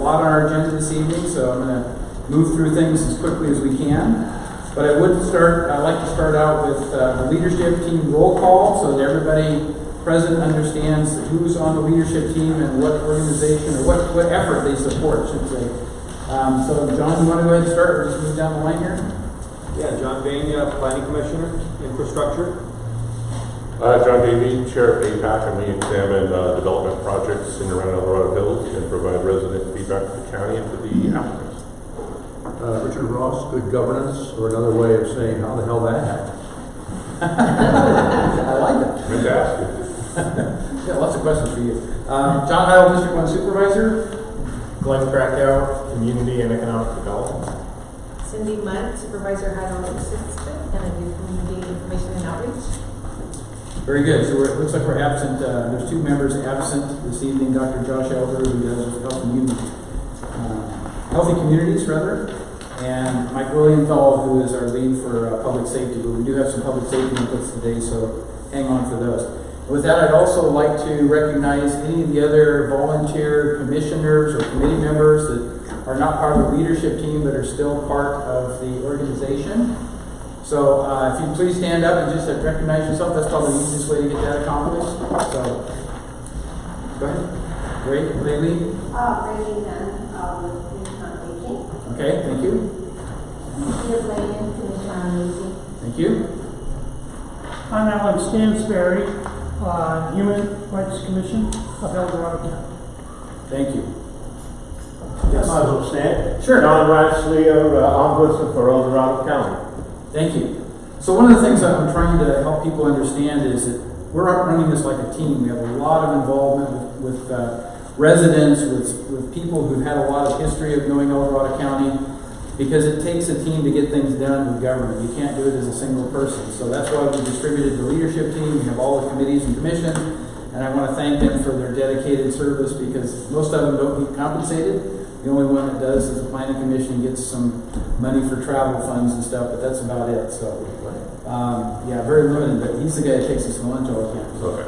A lot on our agenda this evening, so I'm going to move through things as quickly as we can. But I'd like to start out with the leadership team roll call so that everybody present understands who's on the leadership team and what organization or what effort they support, I should say. So John, you want to go ahead and start or just move down the line here? Yeah, John Bania, Planning Commissioner, Infrastructure. John Davey, Chair of APAC, and we examine development projects in and around El Dorado Hills and provide resident feedback to the county and to the applicants. Richard Ross, Good Governance, or another way of saying how the hell that happened. I like it. Fantastic. Yeah, lots of questions for you. John Heil, District 1 Supervisor. Glenn Krakow, Community and Economic Development. Cindy Mudd, Supervisor Highland Assistant, and I do Community Information and Outreach. Very good. So it looks like we're absent. There's two members absent this evening. Dr. Josh Elder, who does Healthy Communities, and Mike Williamthal, who is our lead for public safety. But we do have some public safety inputs today, so hang on for those. With that, I'd also like to recognize any of the other volunteer commissioners or committee members that are not part of the leadership team but are still part of the organization. So if you please stand up and just recognize yourself, that's probably the easiest way to get that accomplished. So, go ahead. Great. Rayleigh? Rayleigh Nunn with Commission on Aging. Okay, thank you. Peter Bladen, Commission on Aging. Thank you. I'm Alan Stansberry, Human Rights Commission of El Dorado County. Thank you. Yes, I will stand. Sure. John Ratsley, Ombudsman for El Dorado County. Thank you. So one of the things that I'm trying to help people understand is that we're running this like a team. We have a lot of involvement with residents, with people who've had a lot of history of knowing El Dorado County, because it takes a team to get things done with government. You can't do it as a single person. So that's why we distributed the leadership team. We have all the committees and commissions, and I want to thank them for their dedicated service because most of them don't get compensated. The only one that does is the Planning Commission, gets some money for travel funds and stuff, but that's about it. So, yeah, very limited. But he's the guy that takes us to lunch all the time. Okay.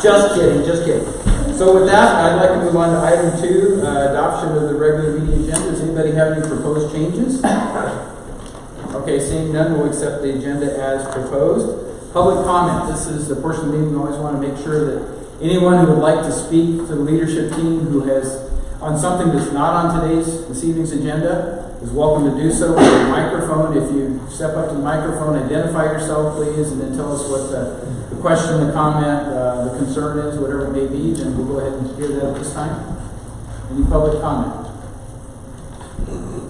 Just kidding. So with that, I'd like to move on to item 2, adoption of the regular meeting agenda. Does anybody have any proposed changes? Okay, seeing none, we'll accept the agenda as proposed. Public comment. This is the portion of the meeting we always want to make sure that anyone who would like to speak to the leadership team who has on something that's not on this evening's agenda is welcome to do so with a microphone. If you step up to the microphone, identify yourself, please, and then tell us what the question, the comment, the concern is, whatever it may be, then we'll go ahead and hear that at this time. Any public comment?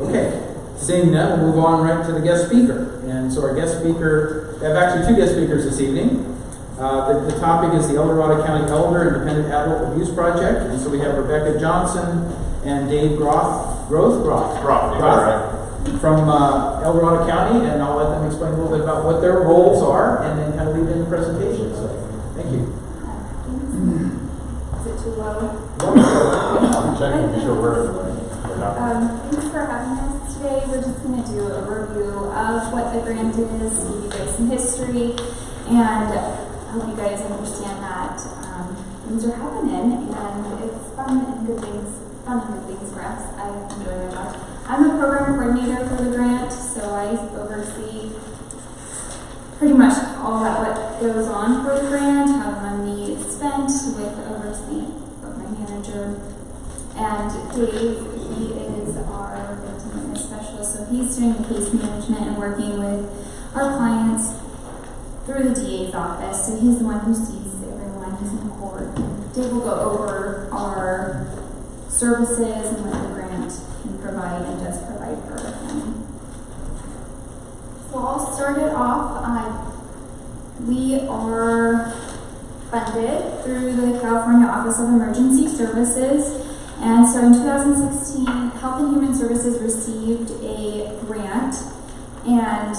Okay. Seeing none, we'll move on right to the guest speaker. And so our guest speaker, we have actually 2 guest speakers this evening. The topic is the El Dorado County Elder Independent Adult Abuse Project. And so we have Rebecca Johnson and Dave Groth from El Dorado County, and I'll let them explain a little bit about what their roles are and then kind of lead in the presentation. So, thank you. Is it too low? I'm checking to be sure we're Thanks for having us today. We're just going to do a review of what the grant is, give you guys some history, and hope you guys understand that things are happening, and it's fun and good things for us. I enjoy my job. I'm a program coordinator for the grant, so I oversee pretty much all that what goes on for the grant, how the money is spent, with oversight of my manager. And Dave, he is our victim witness specialist, so he's doing the case management and working with our clients through the DA's office. So he's the one who sees everyone who's in court. Dave will go over our services and what the grant can provide and does provide for our county. So I'll start it off. We are funded through the California Office of Emergency Services. And so in 2016, Health and Human Services received a grant, and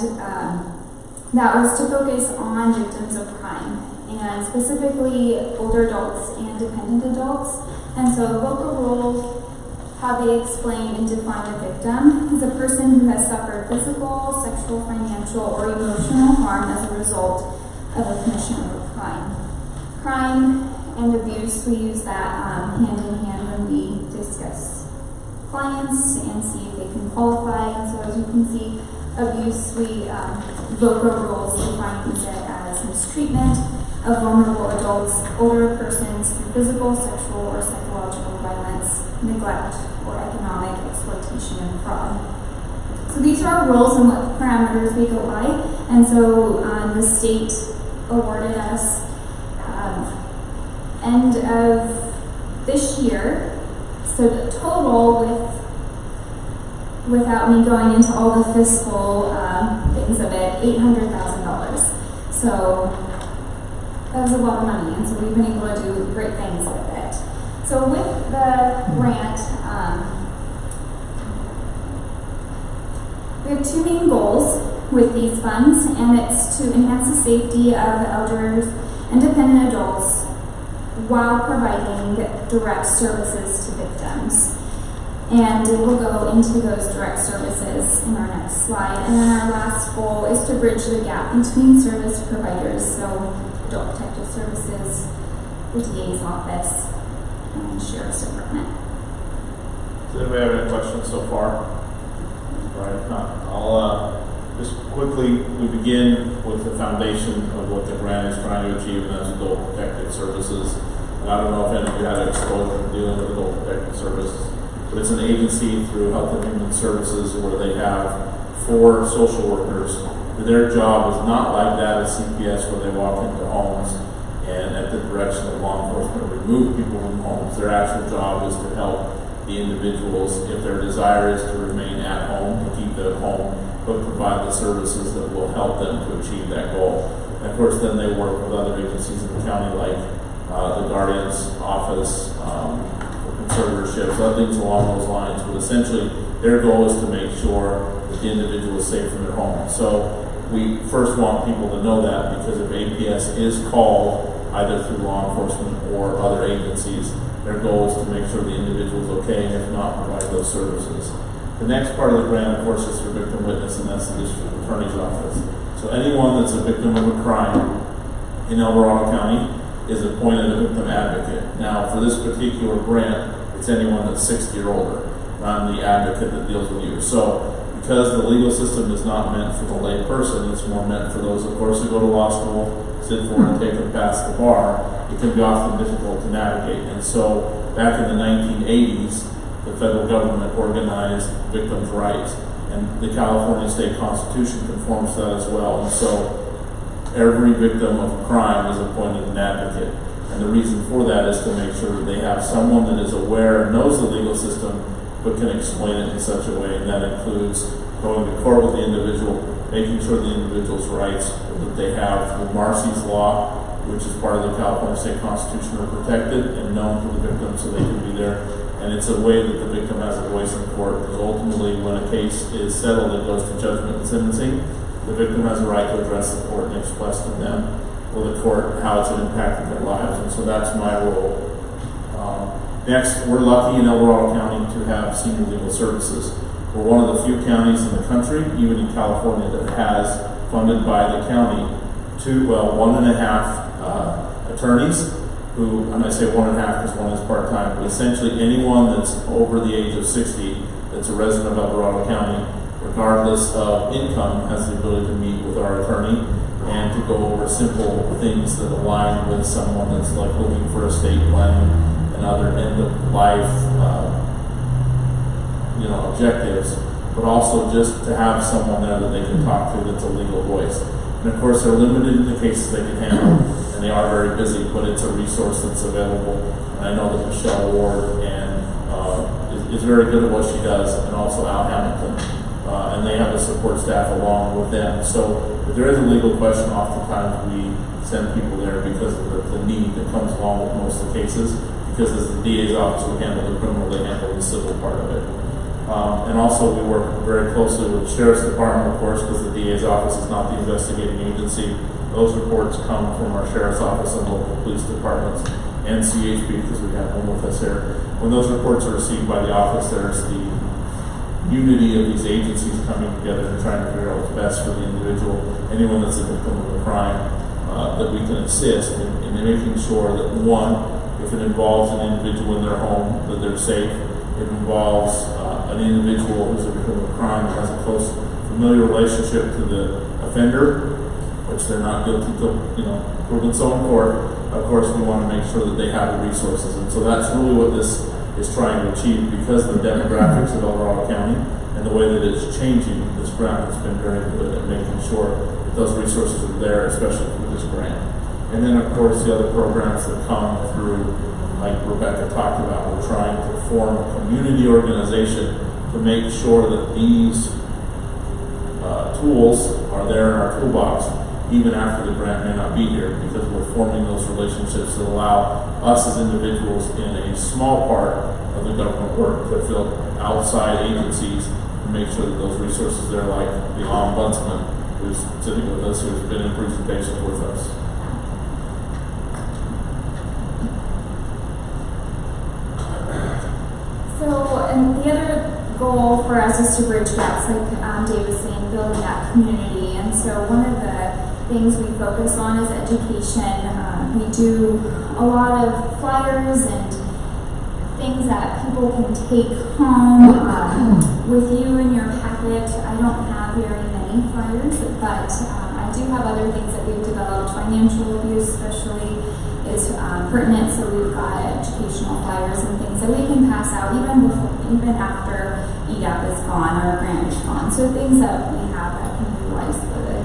that was to focus on victims of crime, and specifically older adults and dependent adults. And so local rules, how they explain and define a victim is a person who has suffered physical, sexual, financial, or emotional harm as a result of a commission of a crime. Crime and abuse, we use that hand in hand clients and see if they can qualify. And so as you can see, abuse, we VOCA rules defines it as mistreatment of vulnerable adults, older persons through physical, sexual, or psychological violence, neglect, or economic exploitation and fraud. So these are our rules and what parameters we go by. And so the state awarded us end of this year. So the total without me going into all the fiscal things of it, $800,000. So that was a lot of money, and so we've been able to do great things with it. So with the grant, we have two main goals with these funds, and it's to enhance the safety of elders and dependent adults while providing direct services to victims. And we'll go into those direct services in our next slide. And then our last goal is to bridge the gap between service providers, so Adult Protective Services, the DA's office, and Sheriff's Department. Does anybody have any questions so far? Right, if not, I'll just quickly, we begin with the foundation of what the grant is trying to achieve, and that's Adult Protective Services. And I don't know if any of you had exposure to dealing with Adult Protective Services, but it's an agency through Health and Human Services where they have 4 social workers. Their job is not like that at CPS where they walk into homes and at the direction of law enforcement remove people from homes. Their actual job is to help the individuals, if their desire is to remain at home, to keep them at home, but provide the services that will help them to achieve that goal. And of course, then they work with other agencies in the county like the Guardian's Office, conservatorships, other things along those lines. But essentially, their goal is to make sure that the individual is safe in their home. So we first want people to know that, because if APS is called either through law enforcement or other agencies, their goal is to make sure the individual is okay, and if not, provide those services. The next part of the grant, of course, is for victim witness, and that's the district attorney's office. So anyone that's a victim of a crime in El Dorado County is appointed a victim advocate. Now, for this particular grant, it's anyone that's 60 or older. I'm the advocate that deals with you. So, because the legal system is not meant for the lay person, it's more meant for those, of course, who go to law school, sit for and take and pass the bar. It can be often difficult to navigate. And so, back in the 1980s, the federal government organized victims' rights, and the California state constitution conforms to that as well. And so, every victim of crime is appointed an advocate. And the reason for that is to make sure that they have someone that is aware and knows the legal system, but can explain it in such a way. And that includes going to court with the individual, making sure the individual's rights that they have through Marcy's law, which is part of the California state constitution, are protected and known to the victim so they can be there. And it's a way that the victim has a voice in court, because ultimately when a case is settled, it goes to judgment and sentencing. The victim has a right to address the court and express to them or the court how it's impacted their lives. And so that's my role. Next, we're lucky in El Dorado County to have senior legal services. We're one of the few counties in the country, even in California, that has funded by the county 1.5 attorneys who, and I say 1.5 because one is part-time, but essentially anyone that's over the age of 60 that's a resident of El Dorado County, regardless of income, has the ability to meet with our attorney and to go over simple things that align with someone that's like looking for estate planning and other end-of-life objectives, but also just to have someone there that they can talk to that's a legal voice. And of course, they're limited in the cases they can handle, and they are very busy, but it's a resource that's available. And I know that Michelle Ward is very good at what she does, and also Al Hamilton. And they have a support staff along with them. So if there is a legal question, oftentimes we send people there because of the need that comes along with most of the cases. Because as the DA's office will handle the criminal, they handle the civil part of it. And also we work very closely with the Sheriff's Department, of course, because the DA's office is not the investigating agency. Those reports come from our Sheriff's Office and local police departments and CHP, because we have one with us here. When those reports are received by the office, there's the unity of these agencies coming together and trying to figure out what's best for the individual, anyone that's a victim of a crime, that we can assist in making sure that, one, if it involves an individual in their home, that they're safe. It involves an individual who's a victim of crime has a close familiar relationship to the offender, which they're not guilty till, proven so in court. Of course, we want to make sure that they have the resources. And so that's really what this is trying to achieve, because of the demographics of El Dorado County and the way that it's changing. This grant has been very good at making sure that those resources are there, especially for this grant. And then, of course, the other programs that come through, like Rebecca talked about, we're trying to form a community organization to make sure that these tools are there in our toolbox, even after the grant may not be here, because we're forming those relationships that allow us as individuals in a small part of the government work to fill outside agencies to make sure that those resources are there, like the ombudsman who's sitting with us, who's been in presentation with us. So, and the other goal for us is to bridge gaps, like Dave was saying, building that community. And so one of the things we focus on is education. We do a lot of flyers and things that people can take home with you in your packet. I don't have very many flyers, but I do have other things that we've developed. Financial abuse especially is pertinent, so we've got educational flyers and things that we can pass out even after EDAP is gone or a grant is gone. So things that we have that can be utilized for the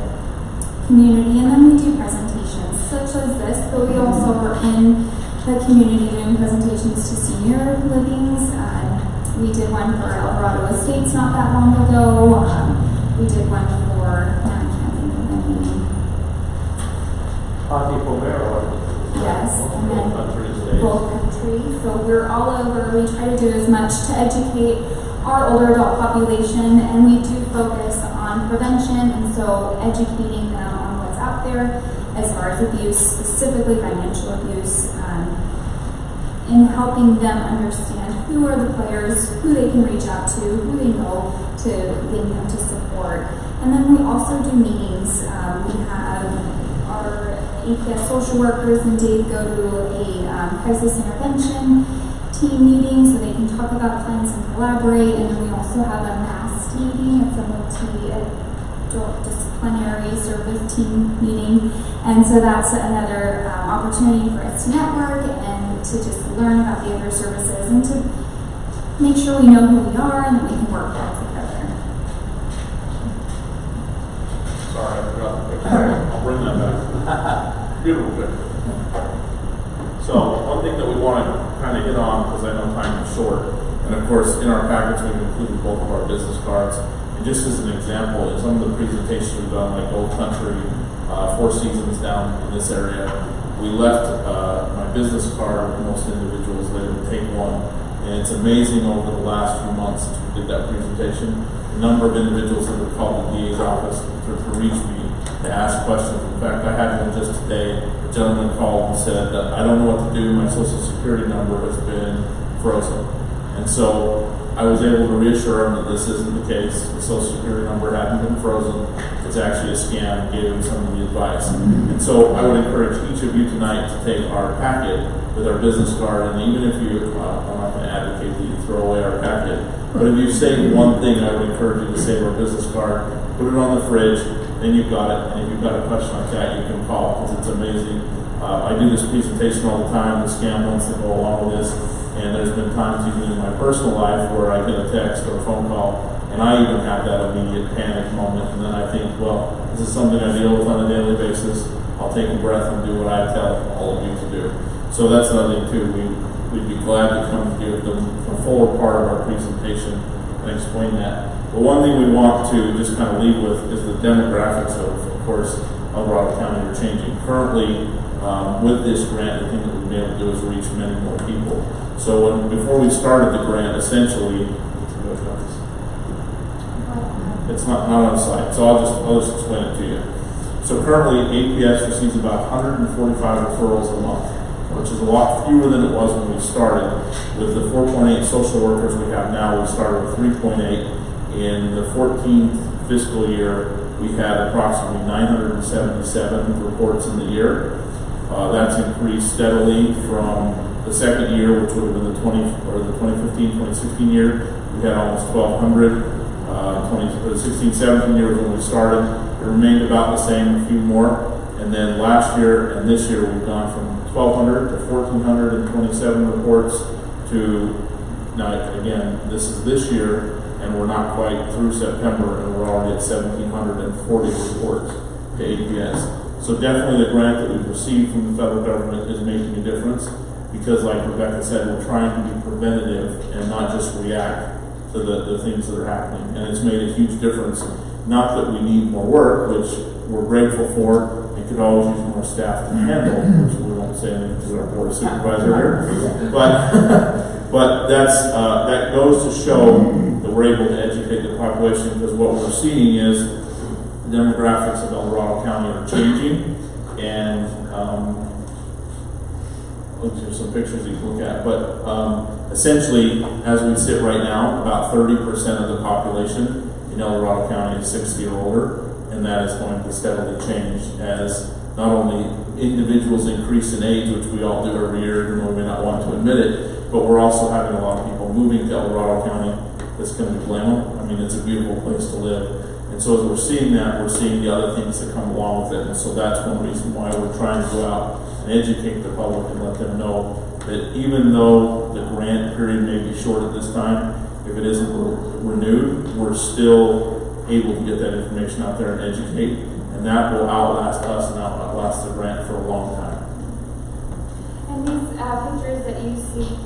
community. And then we do presentations such as this, but we also are in the community doing presentations to senior livings. We did one for El Dorado Estates not that long ago. We did one for, I can't think of the name. Yes, and then both countries. So we're all over. We try to do as much to educate our older adult population, and we do focus on prevention, and so educating them on what's out there as far as abuse, specifically financial abuse, and helping them understand who are the players, who they can reach out to, who they know to link them to support. And then we also do meetings. We have our APS social workers and Dave go to a crisis intervention team meeting so they can talk about plans and collaborate. And then we also have a MAST meeting. It's a multi-adult disciplinary service team meeting. And so that's another opportunity for us to network and to just learn about the other services and to make sure we know who we are and that we can work well together. Sorry, I forgot the picture. I'll bring that back. Beautiful picture. So one thing that we want to kind of hit on, because I know time is short, and of course in our package we've included both of our business cards. And just as an example, in some of the presentations we've done, like Old Country, Four Seasons down in this area, we left my business card with most individuals. They would take one, and it's amazing over the last few months since we did that presentation, the number of individuals that have called the DA's office to reach me to ask questions. In fact, I had one just today. A gentleman called and said, I don't know what to do. My social security number has been frozen. And so I was able to reassure him that this isn't the case. The social security number hadn't been frozen. It's actually a scam. Gave him some of the advice. And so I would encourage each of you tonight to take our packet with our business card, and even if you, I'm not going to advocate that you throw away our packet, but if you save one thing, I would encourage you to save our business card, put it on the fridge, then you've got it, and if you've got a question like that, you can call, because it's amazing. I do this presentation all the time, the scam ones that go along with this, and there's been times even in my personal life where I get a text or a phone call, and I even have that immediate panic moment, and then I think, well, this is something I deal with on a daily basis. I'll take a breath and do what I tell all of you to do. So that's another thing too. We'd be glad to come and give them a fuller part of our presentation and explain that. But one thing we want to just kind of leave with is the demographics of course, El Dorado County are changing. Currently, with this grant, the thing that we've been able to do is reach many more people. So before we started the grant, essentially, it's not on site, so I'll just explain it to you. So currently, APS receives about 145 referrals a month, which is a lot fewer than it was when we started. With the 4.8 social workers we have now, we started with 3.8. In the 14th fiscal year, we had approximately 977 reports in the year. That's increased steadily from the second year, which would have been the 2015 2016 year, we had almost 1,200. 16-17 years when we started, it remained about the same, a few more. And then last year and this year, we've gone from 1,200 to 1,427 reports to, now again, this is this year, and we're not quite through September, and we're already at 1,740 reports to APS. So definitely the grant that we've received from the federal government is making a difference, because like Rebecca said, we're trying to be preventative and not just react to the things that are happening. And it's made a huge difference. Not that we need more work, which we're grateful for, and could always use more staff to handle, which we won't say anything to our board of supervisor here. But that goes to show that we're able to educate the population, because what we're seeing is the demographics of El Dorado County are changing, and there's some pictures you can look at, but essentially, as we sit right now, about 30% of the population in El Dorado County is 60 or older, and that is going to steadily change as not only individuals increase in age, which we all do every year, even though we may not want to admit it, but we're also having a lot of people moving to El Dorado County. That's going to be blame. I mean, it's a beautiful place to live. And so as we're seeing that, we're seeing the other things that come along with it. And so that's one reason why we're trying to go out and educate the public and let them know that even though the grant period may be short at this time, if it isn't renewed, we're still able to get that information out there and educate. And that will outlast us and outlast the grant for a long time. And these pictures that you see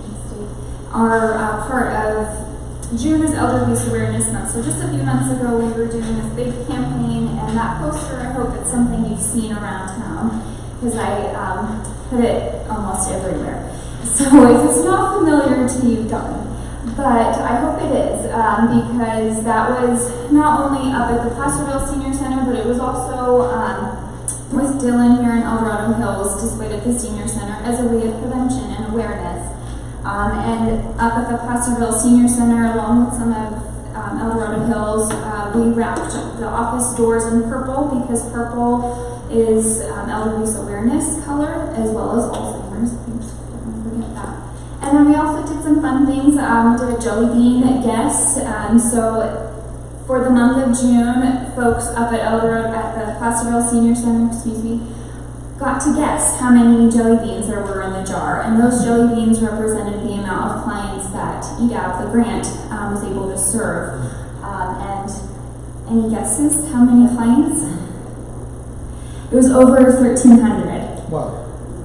are part of June is Elder Abuse Awareness Month. So just a few months ago, we were doing this big campaign, and that poster, I hope it's something you've seen around town, because I put it almost everywhere. So if it's not familiar to you, don't. But I hope it is, because that was not only up at the Placerville Senior Center, but it was also with Dylan here in El Dorado Hills, displayed at the Senior Center as a way of prevention and awareness. And up at the Placerville Senior Center, along with some of El Dorado Hills, we wrapped the office doors in purple, because purple is elder abuse awareness color, as well as Alzheimer's. Oops, don't forget that. And then we also did some fun things. We did a jelly bean guess. So for the month of June, folks up at the Placerville Senior Center, got to guess how many jelly beans there were in the jar. And those jelly beans represented the amount of clients that EDAP, the grant, was able to serve. And any guesses? How many clients? It was over 1,300. Wow.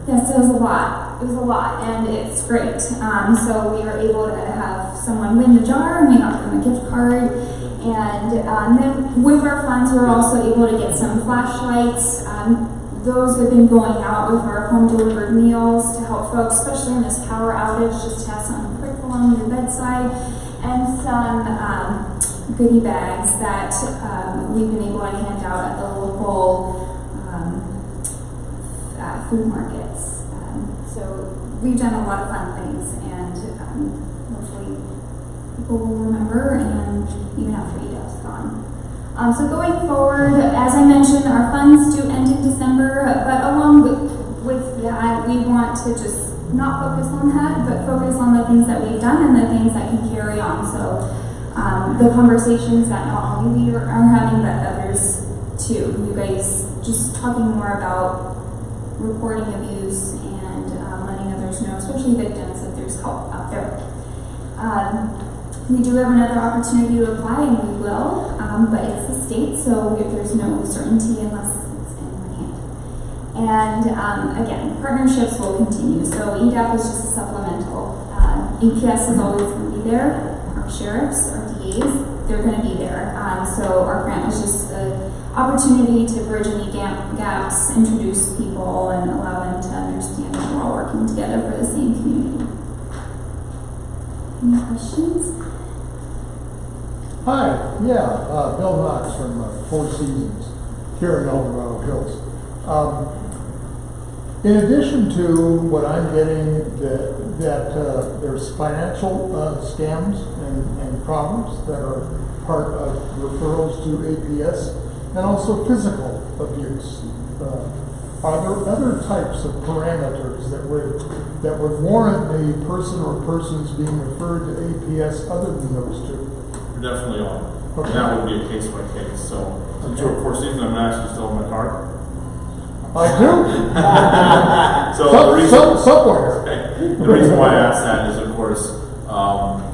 Yes, it was a lot. It was a lot, and it's great. So we were able to have someone win the jar, and we got them a gift card. And then with our funds, we were also able to get some flashlights. Those have been going out with our home-delivered meals to help folks, especially in this power outage, just to have something quick along your bedside, and some goodie bags that we've been able to hand out at the local food markets. So we've done a lot of fun things, and hopefully people will remember, and even after EDAP's gone. So going forward, as I mentioned, our funds do end in December, but along with that, we want to just not focus on that, but focus on the things that we've done and the things that can carry on. So the conversations that not only we are having, but others too. You guys just talking more about reporting abuse and letting others know, especially victims, that there's help out there. We do have another opportunity to apply, and we will, but it's the state, so there's no certainty unless it's in my hand. And again, partnerships will continue. So EDAP is just a supplemental. EPS is always going to be there. Our sheriffs, our DAs, they're going to be there. So our grant was just an opportunity to bridge any gaps, introduce people, and allow them to understand that we're all working together for the same community. Any questions? Hi, Bill Knox from Four Seasons here in El Dorado Hills. In addition to what I'm getting, that there's financial scams and problems that are part of referrals to APS, and also physical abuse. are there other types of parameters that would warrant a person or persons being referred to APS other than those two? You're definitely on. Okay. And that would be a case by case. So, since you're of course, I'm going to ask you still in my card. I do. So the reason, Somewhere. the reason why I ask that is, of course,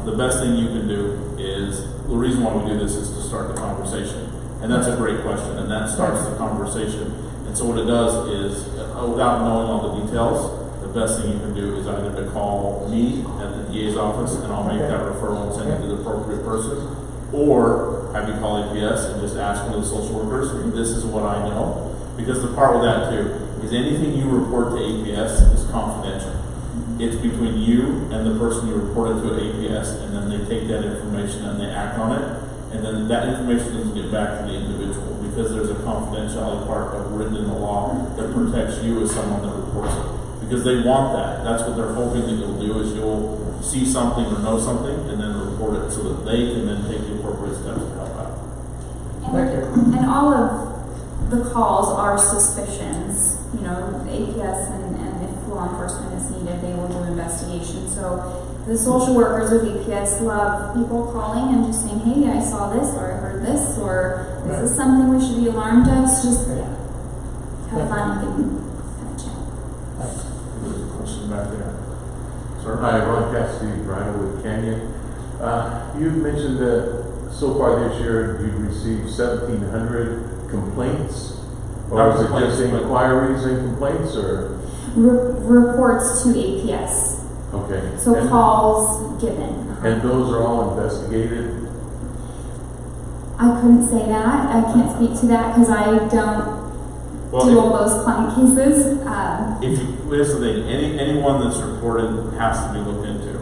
the best thing you can do is, the reason why we do this is to start the conversation. And that's a great question, and that starts the conversation. And so what it does is, without knowing all the details, the best thing you can do is either to call me at the DA's office, and I'll make that referral and send it to the appropriate person, or have you call APS and just ask one of the social workers, this is what I know. Because the part with that too, is anything you report to APS is confidential. It's between you and the person you reported to at APS, and then they take that information and they act on it, and then that information doesn't get back to the individual because there's a confidentiality part of written in the law that protects you as someone that reports it. Because they want that. That's what they're hoping that you'll do is you'll see something or know something and then report it so that they can then take the appropriate steps to help out. Thank you. And all of the calls are suspicions. You know, the APS and if law enforcement is needed, they will do investigation. So the social workers with APS love people calling and just saying, hey, I saw this, or I heard this, or is this something we should be alarmed of? It's just have fun and have a chat. There's a question back there. Sir? Hi, Ron Cassidy, Dorado with Canyon. You mentioned that so far this year you've received 1,700 complaints, or is it just inquiries and complaints, or? Reports to APS. Okay. So calls given. And those are all investigated? I couldn't say that. I can't speak to that because I don't do all those client cases. Here's the thing, anyone that's reported has to be looked into.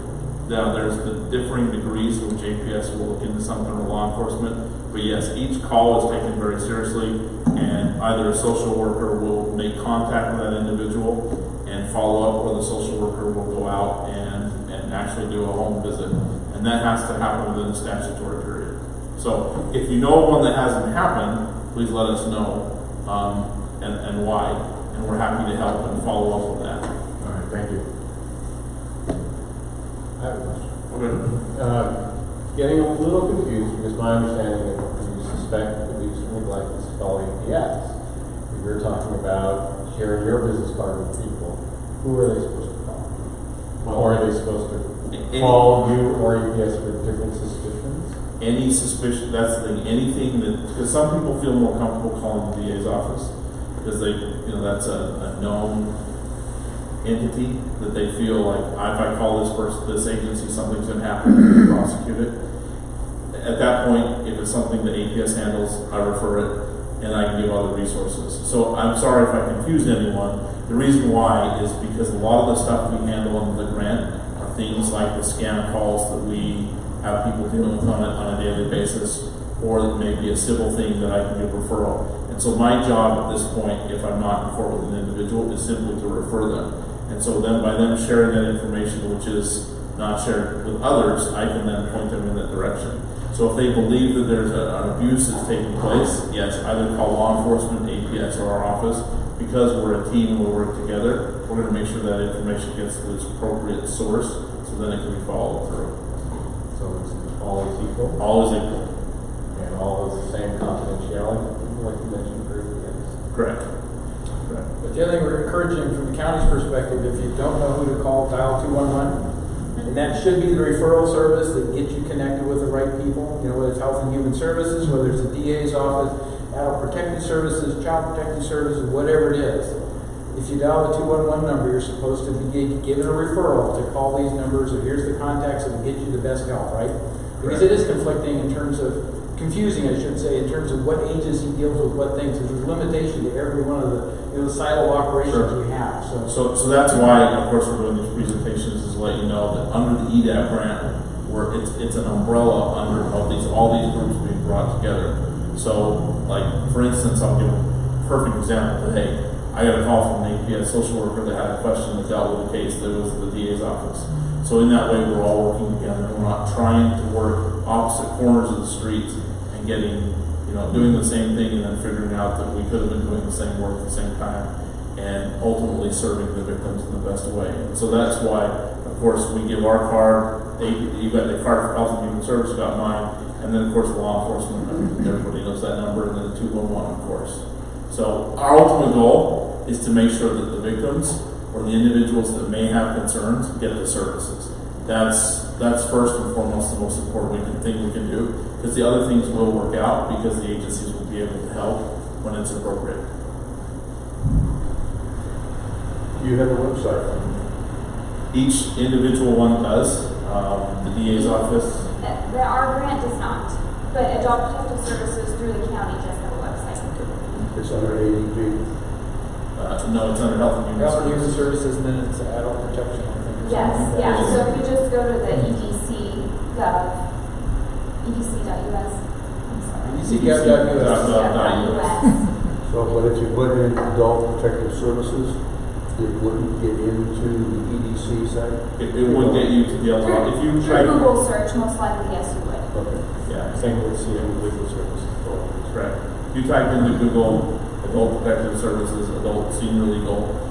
Now, there's the differing degrees in which APS will look into something or law enforcement, but yes, each call is taken very seriously, and either a social worker will make contact with that individual and follow up, or the social worker will go out and actually do a home visit, and that has to happen within the statutory period. So, if you know one that hasn't happened, please let us know, and why, and we're happy to help and follow up with that. All right, thank you. I have a question. Okay. Getting a little confused because my understanding is you suspect abuse or neglect is to call APS. If you're talking about sharing your business card with people, who are they supposed to call? Or are they supposed to call you or APS for different suspicions? Any suspicion, that's the thing, anything that, because some people feel more comfortable calling the DA's office because they, that's a known entity that they feel like, if I call this agency, something's going to happen, and prosecute it. At that point, if it's something that APS handles, I refer it, and I can give other resources. So I'm sorry if I confused anyone. The reason why is because a lot of the stuff we handle under the grant are things like the scam calls that we have people dealing with on a daily basis, or it may be a civil thing that I can give referral. And so my job at this point, if I'm not in court with an individual, is simply to refer them. And so then by them sharing that information, which is not shared with others, I can then point them in that direction. So if they believe that there's an abuse that's taking place, yes, either call law enforcement, APS, or our office. Because we're a team and we work together, we're going to make sure that information gets to its appropriate source, so then it can be followed through. So it's always equal? All is equal. And all is the same confidentiality, like you mentioned for APS? Correct. But the other thing we're encouraging from the county's perspective, if you don't know who to call, dial 211. And that should be the referral service that gets you connected with the right people. Whether it's Health and Human Services, whether it's the DA's office, Adult Protective Services, Child Protective Services, whatever it is. If you dial the 211 number, you're supposed to be given a referral to call these numbers, and here's the contacts that will get you the best help, right? Because it is conflicting in terms of, confusing I should say, in terms of what agency deals with what things. There's a limitation to every one of the silo operations we have. So that's why, of course, we're doing these presentations, is to let you know that under the EDAP grant, where it's an umbrella under all these groups being brought together. So, like, for instance, I'll give a perfect example today. I got a call from an APS social worker that had a question that dealt with a case that was the DA's office. So in that way, we're all working together. We're not trying to work opposite corners of the street and getting, doing the same thing and then figuring out that we could have been doing the same work at the same time. and ultimately serving the victims in the best way. And so that's why, of course, we give our card. You got the card for Health and Human Service, got mine, and then of course the law enforcement. Everybody knows that number, and then the 211, of course. So our ultimate goal is to make sure that the victims or the individuals that may have concerns get the services. That's first and foremost the most important thing we can do, because the other things will work out because the agencies will be able to help when it's appropriate. Do you have a website? Each individual one does. The DA's office. Our grant does not, but Adult Protective Services through the county does have a website. It's under ADP. No, it's under Health and Human Health and Human Services. Services, and then it's adult protection, I think. or Yes, something like yeah, that. so if you just go to the EDC.gov, EDC.us, I'm sorry. EDC.gov.us. So, but if you put in adult protective services, it wouldn't get into the EDC site? It would get you to the other. If you try, Through Google search, most likely, yes, you would. Okay. yeah, same with CM Legal Services. Correct. If you type into Google adult protective services, adult senior legal,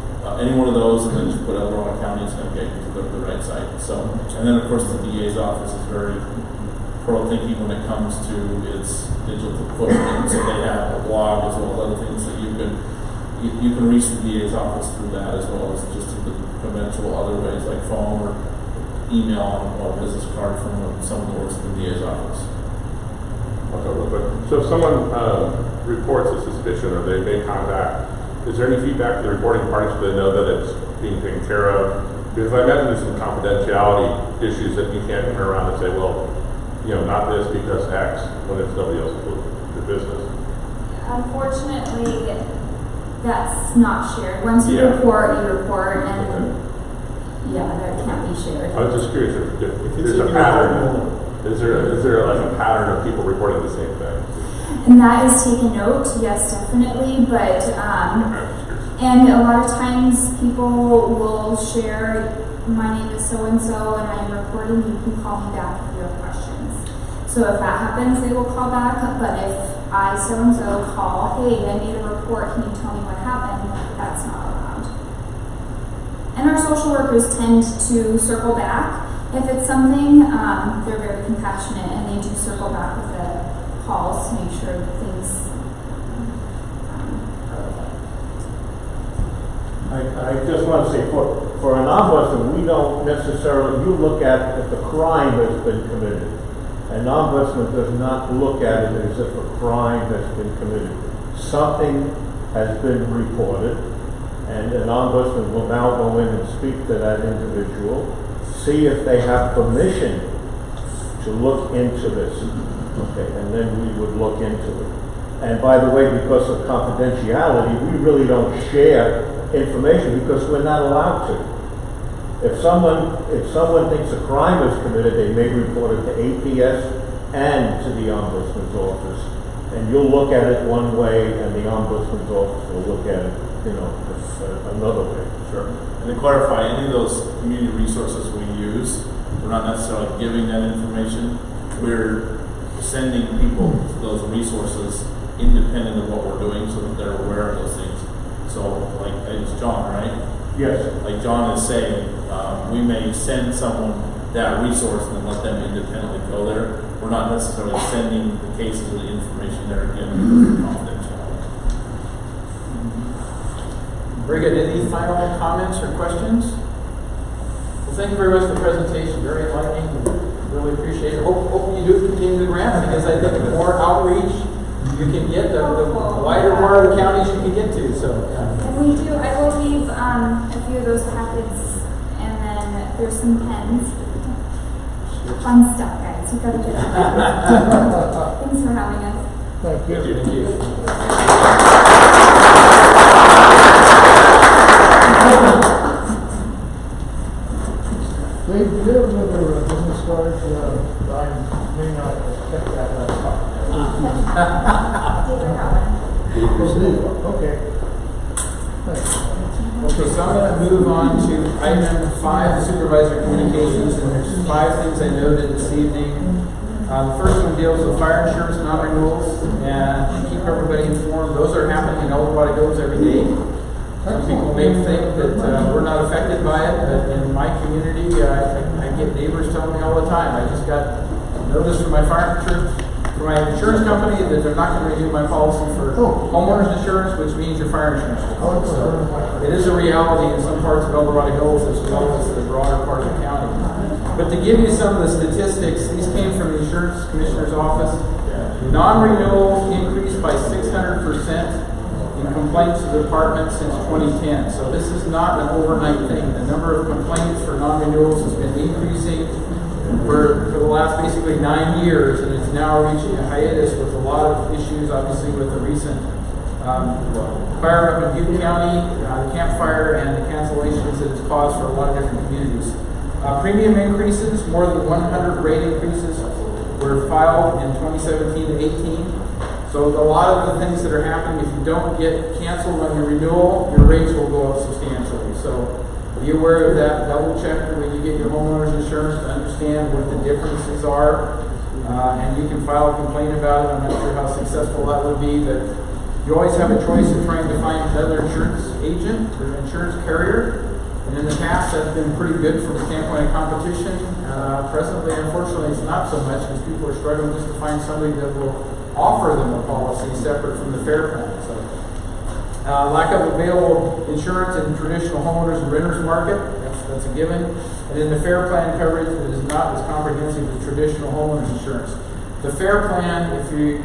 any one of those, and then just put El Dorado County, it's going to get you to the right site. So, and then of course the DA's office is very pro-thinking when it comes to its digital footprint. So they have a blog as well as other things that you can reach the DA's office through that, as well as just through the conventional other ways like phone or email or business card from someone who works in the DA's office. Okay, real quick. So if someone reports a suspicion or they make contact, is there any feedback to the reporting parties so they know that it's being taken care of? Because I imagine there's some confidentiality issues that you can't turn around and say, well, not this because X, when it's nobody else's business. Unfortunately, that's not shared. Once you report, and that can't be shared. I was just curious if there's a pattern. Is there like a pattern of people reporting the same thing? And that is taken note, yes, definitely, but, and a lot of times people will share, my name is so-and-so and I am reporting, you can call me back if you have questions. So if that happens, they will call back, but if I so-and-so call, hey, I made a report, can you tell me what happened? That's not allowed. And our social workers tend to circle back. If it's something, they're very compassionate and they do circle back with the calls to make sure that things are okay. I just want to say, for an ombudsman, we don't necessarily, you look at if the crime has been committed. An ombudsman does not look at it as if a crime has been committed. Something has been reported, and an ombudsman will now go in and speak to that individual, see if they have permission to look into this. Okay, and then we would look into it. And by the way, because of confidentiality, we really don't share information because we're not allowed to. If someone thinks a crime is committed, they may report it to APS and to the Ombudsman's office. And you'll look at it one way, and the Ombudsman's office will look at it, another way. Sure. And to clarify, any of those community resources we use, we're not necessarily giving that information. We're sending people to those resources independent of what we're doing so that they're aware of those things. So, like, it's John, right? Yes. Like John is saying, we may send someone that resource and then let them independently go there. We're not necessarily sending the cases or the information there again because of confidentiality. Very good. Any final comments or questions? Well, thank you very much for the presentation. Very enlightening. Really appreciate it. Hope you do continue the grant, because I think the more outreach you can get, the wider part of the counties you can get to. So, And we do, I will leave a few of those packets, and then there's some pens. Fun stuff, guys. You gotta get it. Thanks for having us. Thank you. Thank you. Dave, do you have another business card? I may not check that out. Okay. Thanks. Okay, so I'm going to move on to item number 5, supervisor communications, and there's 5 things I noted this evening. The first one deals with fire insurance non-renewals, and keep everybody informed. Those are happening in El Dorado every day. Some people may think that we're not affected by it, but in my community, I get neighbors telling me all the time. I just got notice from my insurance company that they're not going to renew my policy for homeowners insurance, which means your fire insurance. So it is a reality in some parts of El Dorado Hills as well as the broader part of the county. But to give you some of the statistics, these came from the insurance commissioner's office. Non-renewals increased by 600%. Complaints to the department since 2010. So this is not an overnight thing. The number of complaints for non-renewals has been increasing for the last basically 9 years, and it's now reaching a hiatus with a lot of issues, obviously with the recent fire up in Butte County, the Camp Fire, and the cancellations that it's caused for a lot of different communities. Premium increases, more than 100 rate increases were filed in 2017 to 18. So a lot of the things that are happening, if you don't get canceled on your renewal, your rates will go up substantially. So be aware of that. Double check when you get your homeowner's insurance to understand what the differences are. And you can file a complaint about it. I'm not sure how successful that would be, but you always have a choice of trying to find another insurance agent or insurance carrier. And in the past, that's been pretty good from the standpoint of competition. Presently, unfortunately, it's not so much because people are struggling just to find somebody that will offer them a policy separate from the fair plan. So, lack of available insurance in traditional homeowners and renters market, that's a given. And then the fair plan coverage that is not as comprehensive as traditional homeowners insurance. The fair plan, if you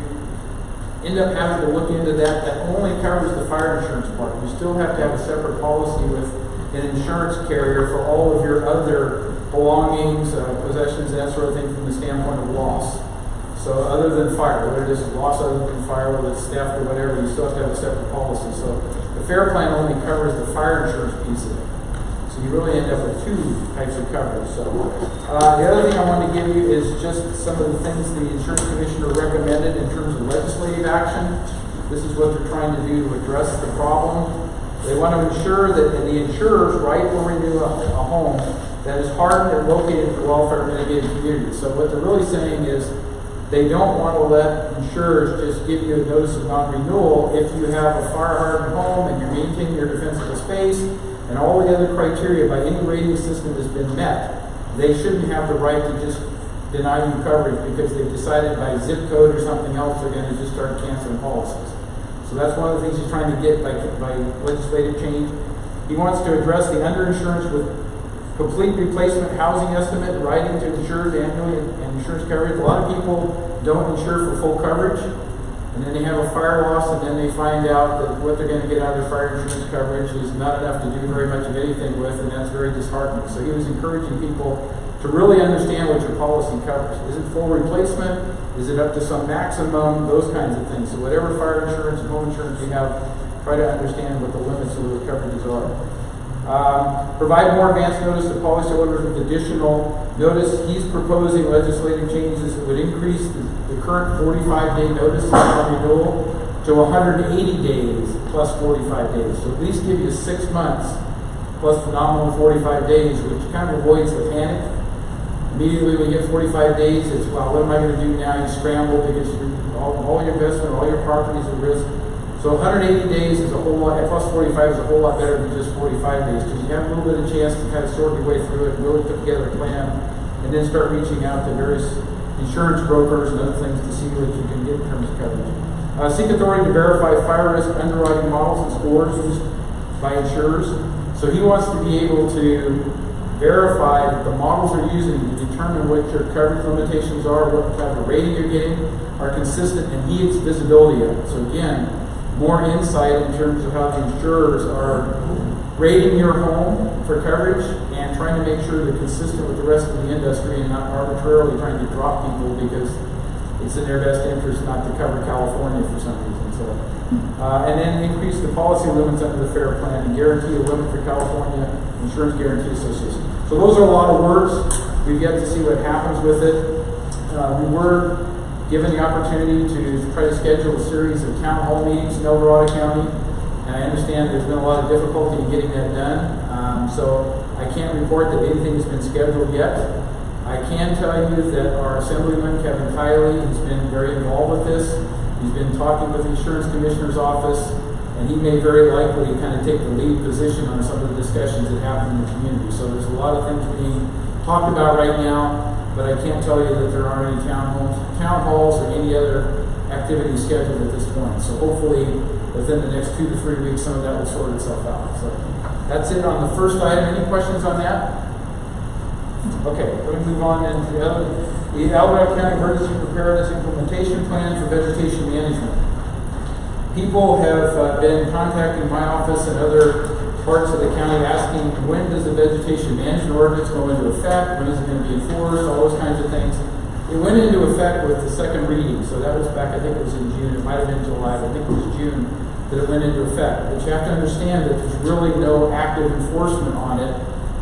end up having to look into that, that only covers the fire insurance part. You still have to have a separate policy with an insurance carrier for all of your other belongings, possessions, that sort of thing from the standpoint of loss. So other than fire, whether it is loss other than fire, whether it's theft or whatever, you still have to have a separate policy. So the fair plan only covers the fire insurance piece of it. So you really end up with two types of coverage. So the other thing I want to give you is just some of the things the insurance commissioner recommended in terms of legislative action. This is what they're trying to do to address the problem. They want to ensure that the insurers write or renew a home that is hardened and located in the welfare mitigated community. So what they're really saying is they don't want to let insurers just give you a notice of non-renewal if you have a fire-hardened home and you're maintaining your defensible space and all the other criteria by any rating system has been met. They shouldn't have the right to just deny you coverage because they've decided by zip code or something else they're going to just start canceling policies. So that's one of the things he's trying to get by legislative change. He wants to address the underinsurance with complete replacement housing estimate, writing to insurers annually and insurance coverage. A lot of people don't insure for full coverage, and then they have a fire loss, and then they find out that what they're going to get out of their fire insurance coverage is not enough to do very much of anything with, and that's very disheartening. So he was encouraging people to really understand what your policy covers. Is it full replacement? Is it up to some maximum? Those kinds of things. So whatever fire insurance and home insurance you have, try to understand what the limits of the coverages are. Provide more advance notice to policyholders with additional notice. He's proposing legislative changes that would increase the current 45-day notice on renewal to 180 days plus 45 days. So at least give you 6 months plus the nominal 45 days, which kind of avoids the panic. Immediately when you get 45 days, it's, well, what am I going to do now? You scramble because all your investment, all your properties at risk. So 180 days is a whole lot, plus 45 is a whole lot better than just 45 days because you have a little bit of chance to kind of sort your way through it, really put together a plan, and then start reaching out to various insurance brokers and other things to see what you can get in terms of coverage. Seek authority to verify fire risk underwriting models and scores used by insurers. So he wants to be able to verify that the models they're using to determine what your coverage limitations are, what type of rating you're getting, are consistent and he gets visibility of it. So again, more insight in terms of how the insurers are rating your home for coverage and trying to make sure they're consistent with the rest of the industry and not arbitrarily trying to drop people because it's in their best interest not to cover California for some reason. So, and then increase the policy limits under the FAIR plan and guarantee a limit for California Insurance Guarantee Association. So those are a lot of words. We've yet to see what happens with it. We were given the opportunity to try to schedule a series of town hall meetings in El Dorado County, and I understand there's been a lot of difficulty in getting that done, so I can't report that anything has been scheduled yet. I can tell you that our Assemblyman, Kevin Kiley, has been very involved with this. He's been talking with the Insurance Commissioner's Office, and he may very likely kind of take the lead position on some of the discussions that happen in the community. So there's a lot of things being talked about right now, but I can't tell you that there aren't any town halls or any other activity scheduled at this point. So hopefully within the next 2 to 3 weeks, some of that will sort itself out. So that's it on the first item. Any questions on that? Okay, we're going to move on into the other. The Alvarado County Emergency Preparedness Implementation Plan for Vegetation Management. People have been contacting my office and other parts of the county asking, when does the vegetation management ordinance go into effect? When is it going to be enforced? All those kinds of things. It went into effect with the second reading, so that was back, I think it was in June. It might have been July, but I think it was June that it went into effect. But you have to understand that there's really no active enforcement on it,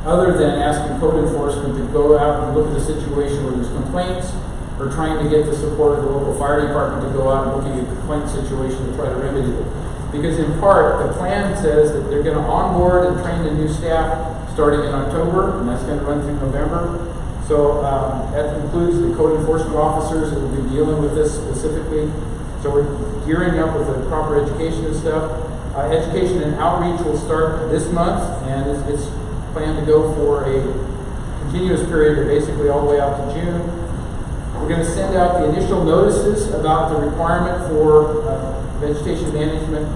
other than asking code enforcement to go out and look at the situation where there's complaints, or trying to get the support of the local fire department to go out and look at a complaint situation to try to remedy it. Because in part, the plan says that they're going to onboard and train the new staff starting in October, and that's going to run through November. So that includes the code enforcement officers that will be dealing with this specifically. So we're gearing up with the proper education and stuff. Education and outreach will start this month, and it's planned to go for a continuous period, basically all the way out to June. We're going to send out the initial notices about the requirement for vegetation management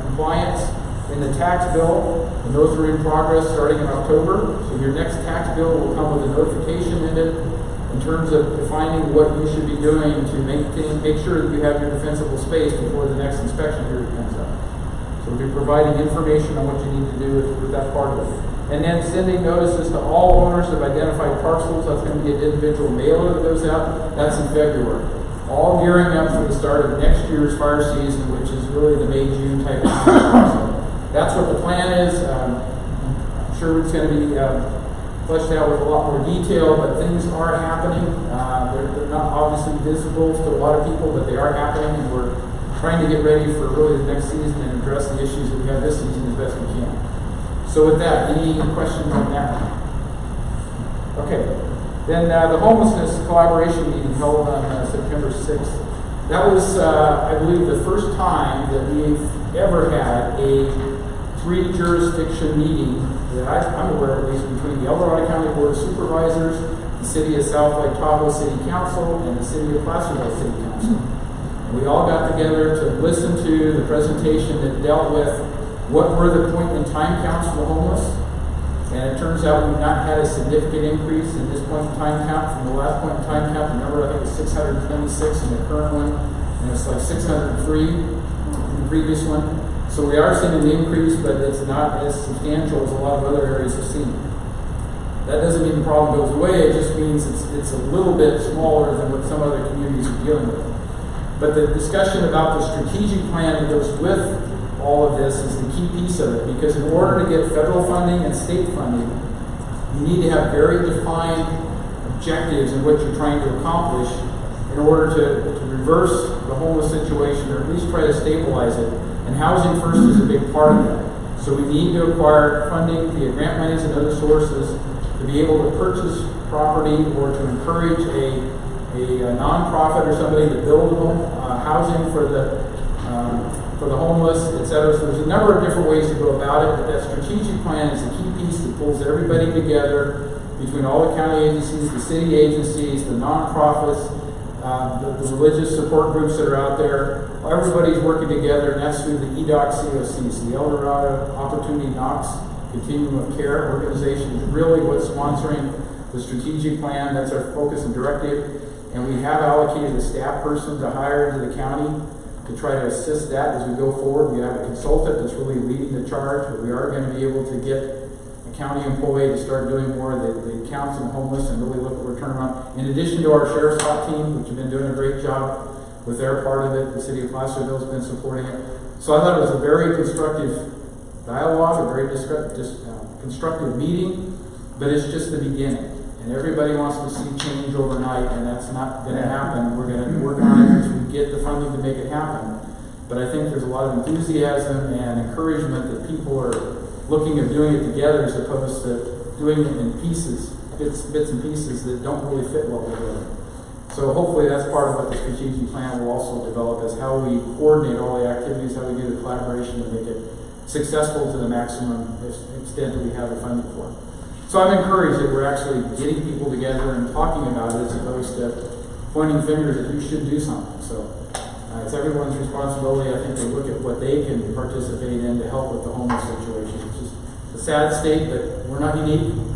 compliance in the tax bill, and those are in progress starting in October. So your next tax bill will come with a notification in it in terms of defining what you should be doing to make sure that you have your defensible space before the next inspection period comes up. So we'll be providing information on what you need to do with that part of it. And then sending notices to all owners of identified parcels. That's going to be an individual mailer that goes out. That's in February. All gearing up for the start of next year's fire season, which is really the May, June type of time. So that's what the plan is. I'm sure it's going to be fleshed out with a lot more detail, but things are happening. They're not obviously visible to a lot of people, but they are happening, and we're trying to get ready for really the next season and address the issues that we have this season as best we can. So with that, any questions on that? Okay. Then the homelessness collaboration meeting held on September 6th. That was, I believe, the first time that we've ever had a 3-jurisdiction meeting that I'm aware of, at least, between the El Dorado County Board of Supervisors, the City of South Lake Tahoe City Council, and the City of Placerville City Council. And we all got together to listen to the presentation that dealt with what were the point-in-time counts for the homeless. And it turns out we've not had a significant increase in this point-in-time count from the last point-in-time count. The number, I think, is 626 in the current one, and it's like 603 in the previous one. So we are seeing an increase, but it's not as substantial as a lot of other areas have seen. That doesn't mean the problem goes away. It just means it's a little bit smaller than what some other communities are dealing with. But the discussion about the strategic plan that goes with all of this is the key piece of it, because in order to get federal funding and state funding, you need to have very defined objectives in what you're trying to accomplish in order to reverse the homeless situation, or at least try to stabilize it. And housing first is a big part of that. So we need to acquire funding via grant monies and other sources to be able to purchase property or to encourage a nonprofit or somebody to build housing for the homeless, etc. So there's a number of different ways to go about it, but that strategic plan is the key piece that pulls everybody together between all the county agencies, the city agencies, the nonprofits, the religious support groups that are out there. Everybody's working together, and that's through the EDOC-COC, so the El Dorado Opportunity Knox Continuum of Care organization is really what's sponsoring the strategic plan. That's our focus and directive. And we have allocated a staff person to hire into the county to try to assist that as we go forward. We have a consultant that's really leading the charge, but we are going to be able to get a county employee to start doing more of the counts and homeless and really look at return around. In addition to our sheriff's SWAT team, which have been doing a great job with their part of it, the city of Placerville has been supporting it. So I thought it was a very constructive dialogue, a very constructive meeting, but it's just the beginning. And everybody wants to see change overnight, and that's not going to happen. We're going to work on it to get the funding to make it happen. But I think there's a lot of enthusiasm and encouragement that people are looking at doing it together as opposed to doing it in pieces, bits and pieces that don't really fit well together. So hopefully that's part of what the strategic plan will also develop, is how we coordinate all the activities, how we do the collaboration to make it successful to the maximum extent that we have the funding for. So I'm encouraged that we're actually getting people together and talking about it as opposed to pointing fingers that you should do something. So it's everyone's responsibility, I think, to look at what they can participate in to help with the homeless situation. It's just a sad state, but we're not unique.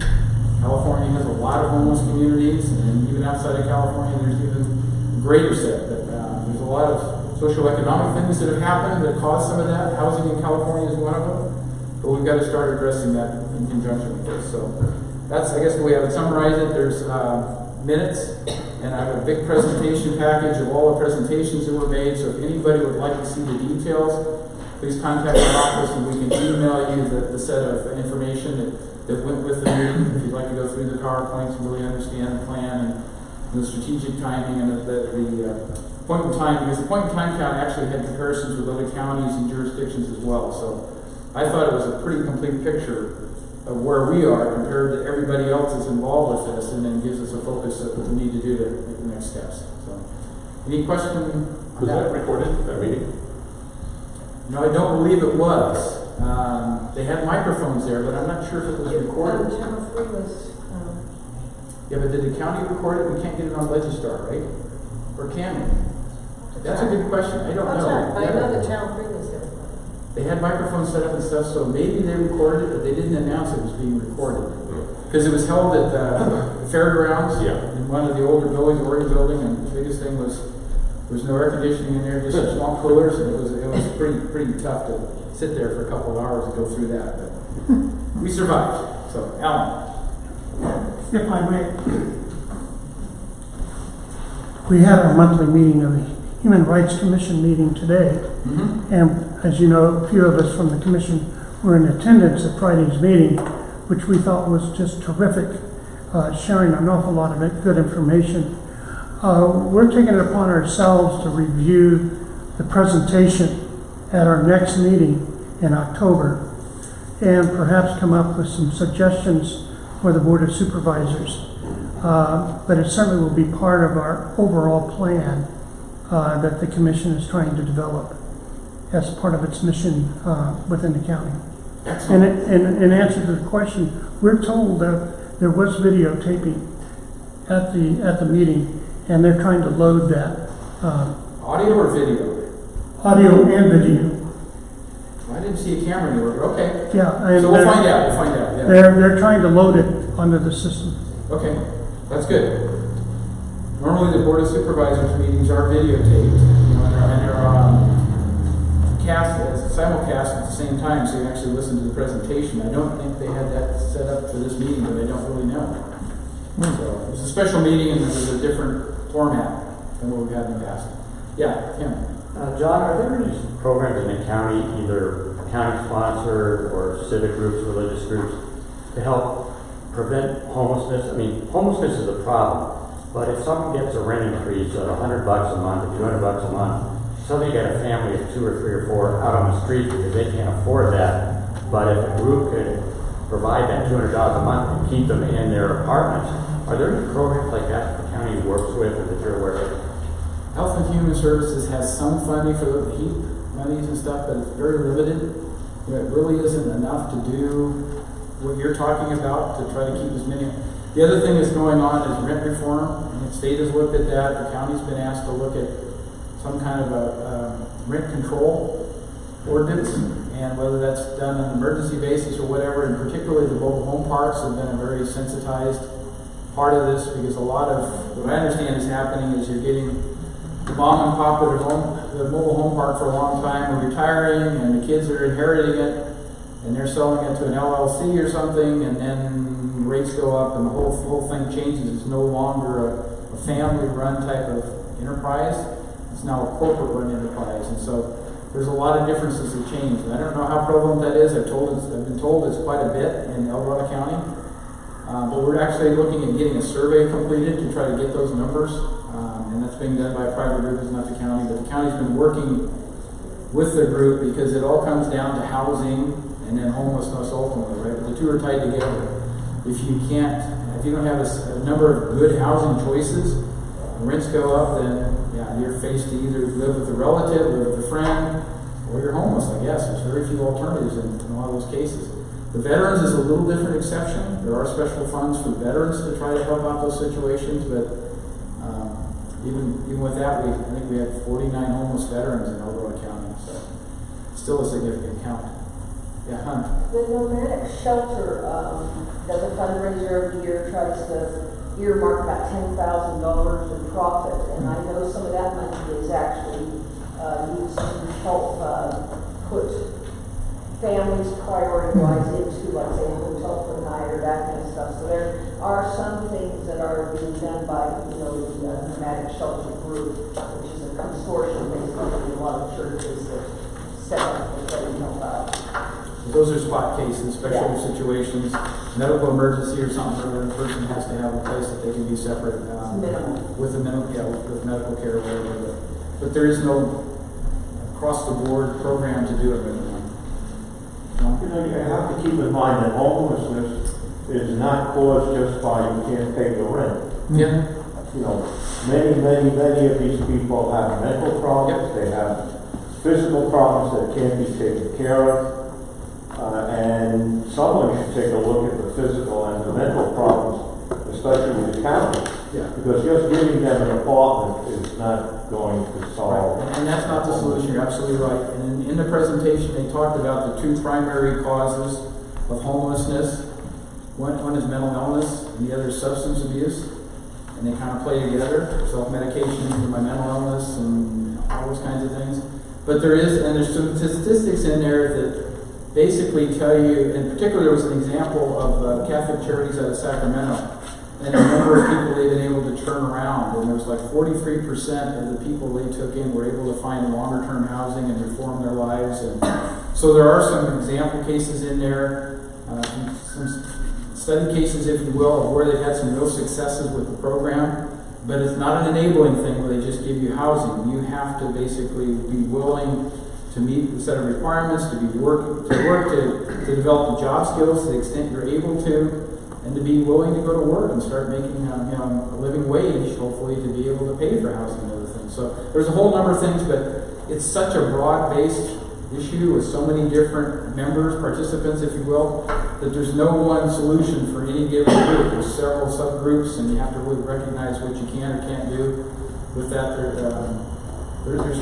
California has a lot of homeless communities, and even outside of California, there's even a greater set. But there's a lot of socioeconomic things that have happened that cause some of that. Housing in California is one of them. But we've got to start addressing that in conjunction with this. So that's, I guess, the way I would summarize it. There's minutes, and I have a big presentation package of all the presentations that were made. So if anybody would like to see the details, please contact our office, and we can email you the set of information that went with the meeting. If you'd like to go through the PowerPoints and really understand the plan and the strategic timing and the point in time, because the point in time count actually had comparisons with other counties and jurisdictions as well. So I thought it was a pretty complete picture of where we are compared to everybody else that's involved with this, and then gives us a focus of what we need to do to make the next steps. So, any question? Was that recorded, that meeting? No, I don't believe it was. They had microphones there, but I'm not sure if it was recorded. Channel 3 was, Yeah, but did the county record it? We can't get it on Legistar, right? Or can we? That's a good question. I don't know. I know that Channel 3 was there. They had microphones set up and stuff, so maybe they recorded it, but they didn't announce it was being recorded. Because it was held at the fairgrounds in one of the older buildings, Oregon building, and the biggest thing was there was no air conditioning in there, just small coolers, and it was pretty tough to sit there for a couple of hours and go through that. But we survived. So, Alan. If I may, we had our monthly meeting of the Human Rights Commission meeting today, and as you know, a few of us from the commission were in attendance at Friday's meeting, which we thought was just terrific, sharing an awful lot of good information. We're taking it upon ourselves to review the presentation at our next meeting in October, and perhaps come up with some suggestions for the Board of Supervisors. But it certainly will be part of our overall plan that the Commission is trying to develop as part of its mission within the county. And in answer to the question, we're told that there was videotaping at the meeting, and they're trying to load that. Audio or video? Audio and video. I didn't see a camera anywhere, but okay. Yeah, and so we'll find out. Yeah. They're trying to load it onto the system. Okay, that's good. Normally, the Board of Supervisors meetings are videotaped, and they're simulcast at the same time, so you can actually listen to the presentation. I don't think they had that set up for this meeting, but I don't really know. So it was a special meeting, and it was a different format than what we've had in the past. Yeah, Tim. John, are there any programs in the county, either county-sponsored or civic groups, religious groups, to help prevent homelessness? I mean, homelessness is a problem, but if someone gets a rent increase of $100 a month or $200 a month, suddenly you got a family of 2 or 3 or 4 out on the street because they can't afford that. But if a group could provide that $200 a month and keep them in their apartments, are there any programs like that the county works with or that you're aware of? Health and Human Services has some funding for the HEAP monies and stuff, but it's very limited. It really isn't enough to do what you're talking about, to try to keep as many. The other thing that's going on is rent reform, and the state has looked at that. The county's been asked to look at some kind of a rent control ordinance, and whether that's done on an emergency basis or whatever, and particularly the mobile home parks have been a very sensitized part of this, because a lot of what I understand is happening is you're getting the mom and pop that have the mobile home park for a long time are retiring, and the kids are inheriting it, and they're selling it to an LLC or something, and then rates go up, and the whole thing changes. It's no longer a family-run type of enterprise. It's now a corporate-run enterprise, and so there's a lot of differences that change. And I don't know how prevalent that is. I've been told it's quite a bit in El Dorado County, but we're actually looking at getting a survey completed to try to get those numbers. And that's being done by a private group, it's not the county, but the county's been working with the group because it all comes down to housing and then homelessness ultimately, right? But the two are tied together. If you don't have a number of good housing choices, when rents go up, then, yeah, you're faced to either live with a relative, live with a friend, or you're homeless, I guess. There's very few alternatives in a lot of those cases. The veterans is a little different exception. There are special funds for veterans to try to help out those situations, but even with that, I think we had 49 homeless veterans in Dorado County, so still a significant count. Yeah, Hunt. The nomadic shelter does a fundraiser every year, tries to earmark about $10,000 in profit, and I know some of that money is actually used to help put families priority-wise into, like, say, a hotel for the night or that kind of stuff. So there are some things that are being done by, the nomadic shelter group, which is a consortium basically, a lot of churches that set up and try to help out. Those are spot cases, special situations, medical emergency or something, where the person has to have a place that they can be separate with medical care or whatever. But there is no across-the-board program to do it right now. You have to keep in mind that homelessness is not caused just by you can't pay your rent. Yeah. Many of these people have mental problems, they have physical problems that can't be taken care of. And someone should take a look at the physical and the mental problems, especially with the county. Yeah. Because just giving them an apartment is not going to solve. Right. And that's not the solution, you're absolutely right. And in the presentation, they talked about the two primary causes of homelessness. One is mental illness, and the other is substance abuse. And they kind of play together, self-medication for my mental illness and all those kinds of things. But there's some statistics in there that basically tell you, in particular there was an example of Catholic Charities out of Sacramento, and the number of people they've been able to turn around, and there was like 43% of the people they took in were able to find longer term housing and reform their lives. And so there are some example cases in there, some study cases, if you will, of where they've had some real successes with the program. But it's not an enabling thing where they just give you housing. You have to basically be willing to meet a set of requirements, to develop the job skills to the extent you're able to, and to be willing to go to work and start making a living wage, hopefully, to be able to pay for housing and other things. So there's a whole number of things, but it's such a broad-based issue with so many different members, participants, if you will, that there's no one solution for any given group. There's several subgroups, and you have to really recognize what you can or can't do. With that, there's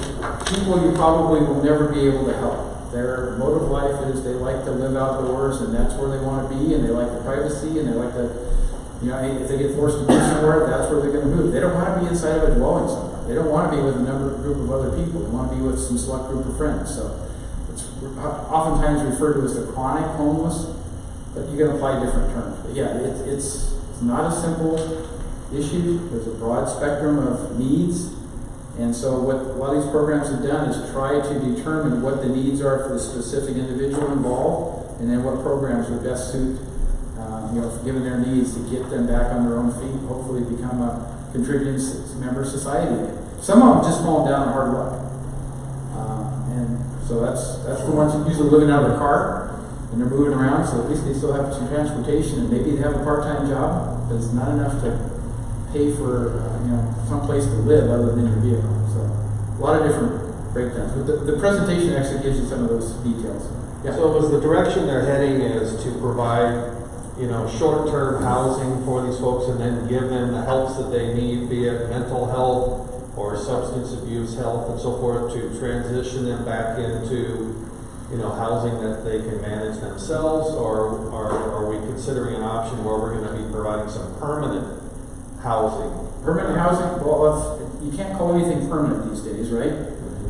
people you probably will never be able to help. Their mode of life is they like to live outdoors, and that's where they want to be, and they like the privacy, and they like to, if they get forced to move somewhere, that's where they're going to move. They don't want to be inside of a dwelling somewhere. They don't want to be with a group of other people. They want to be with some select group of friends. So it's oftentimes referred to as the chronic homeless, but you can apply different terms. But yeah, it's not a simple issue. There's a broad spectrum of needs. And so what a lot of these programs have done is try to determine what the needs are for the specific individual involved, and then what programs would best suit, given their needs, to get them back on their own feet, hopefully become a contributing member of society again. Some of them just fallen down on hard luck. And so that's the ones who usually living out of their car, and they're moving around, so at least they still have some transportation, and maybe they have a part-time job, but it's not enough to pay for some place to live other than your vehicle. So a lot of different breakdowns. But the presentation actually gives you some of those details. Yeah. So was the direction they're heading is to provide, short-term housing for these folks and then give them the helps that they need, be it mental health or substance abuse health and so forth, to transition them back into housing that they can manage themselves, or are we considering an option where we're going to be providing some permanent housing? Permanent housing, well, you can't call anything permanent these days, right?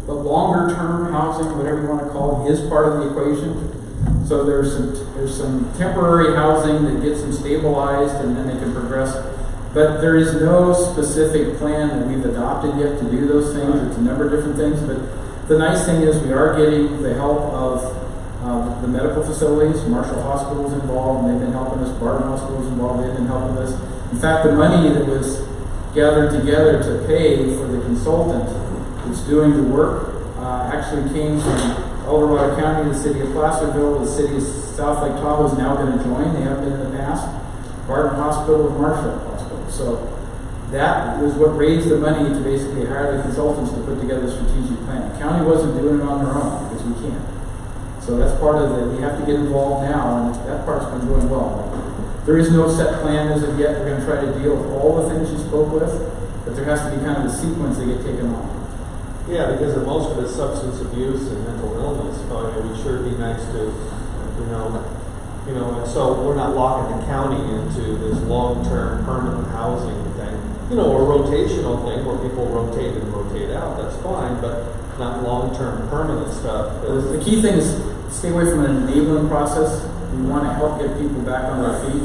But longer term housing, whatever you want to call it, is part of the equation. So there's some temporary housing that gets them stabilized and then they can progress. But there is no specific plan that we've adopted yet to do those things. It's a number of different things. But the nice thing is we are getting the help of the medical facilities. Marshall Hospital's involved, and they've been helping us. Barton Hospital's involved, they've been helping us. In fact, the money that was gathered together to pay for the consultant that's doing the work actually came from El Dorado County, the city of Placerville, the city of South Lake Tahoe is now going to join. They have been in the past. Barton Hospital and Marshall Hospital. So that was what raised the money to basically hire the consultants to put together a strategic plan. The county wasn't doing it on their own because we can't. So that's part of the, we have to get involved now, and that part's been going well. There is no set plan as of yet. We're going to try to deal with all the things you spoke with, but there has to be kind of a sequence that get taken on. Yeah, because of most of it's substance abuse and mental illness, so it would sure be nice to, and so we're not locking the county into this long-term permanent housing thing. A rotational thing where people rotate in and rotate out, that's fine, but not long-term permanent stuff. The key thing is stay away from an enabling process. We want to help get people back on their feet.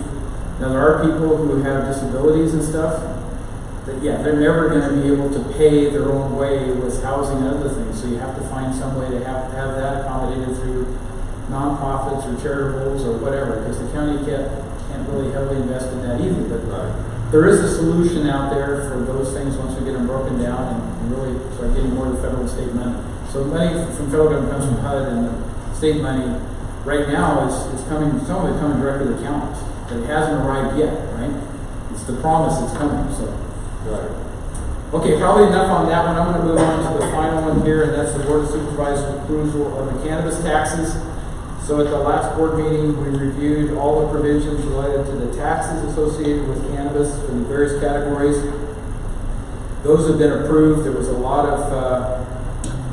Now, there are people who have disabilities and stuff that, they're never going to be able to pay their own way with housing and other things. So you have to find some way to have that accommodated through nonprofits or charitables or whatever, because the county can't really heavily invest in that either. But there is a solution out there for those things once we get them broken down and really start getting more of the federal and state money. So money from federal government comes from HUD, and the state money right now is coming, some of it coming directly to counties. But it hasn't arrived yet, right? It's the promise that's coming, so. Right. Okay, probably enough on that one. I'm going to move on to the final one here, and that's the Board of Supervisors approval of the cannabis taxes. So at the last board meeting, we reviewed all the provisions related to the taxes associated with cannabis for the various categories. Those have been approved. There was a lot of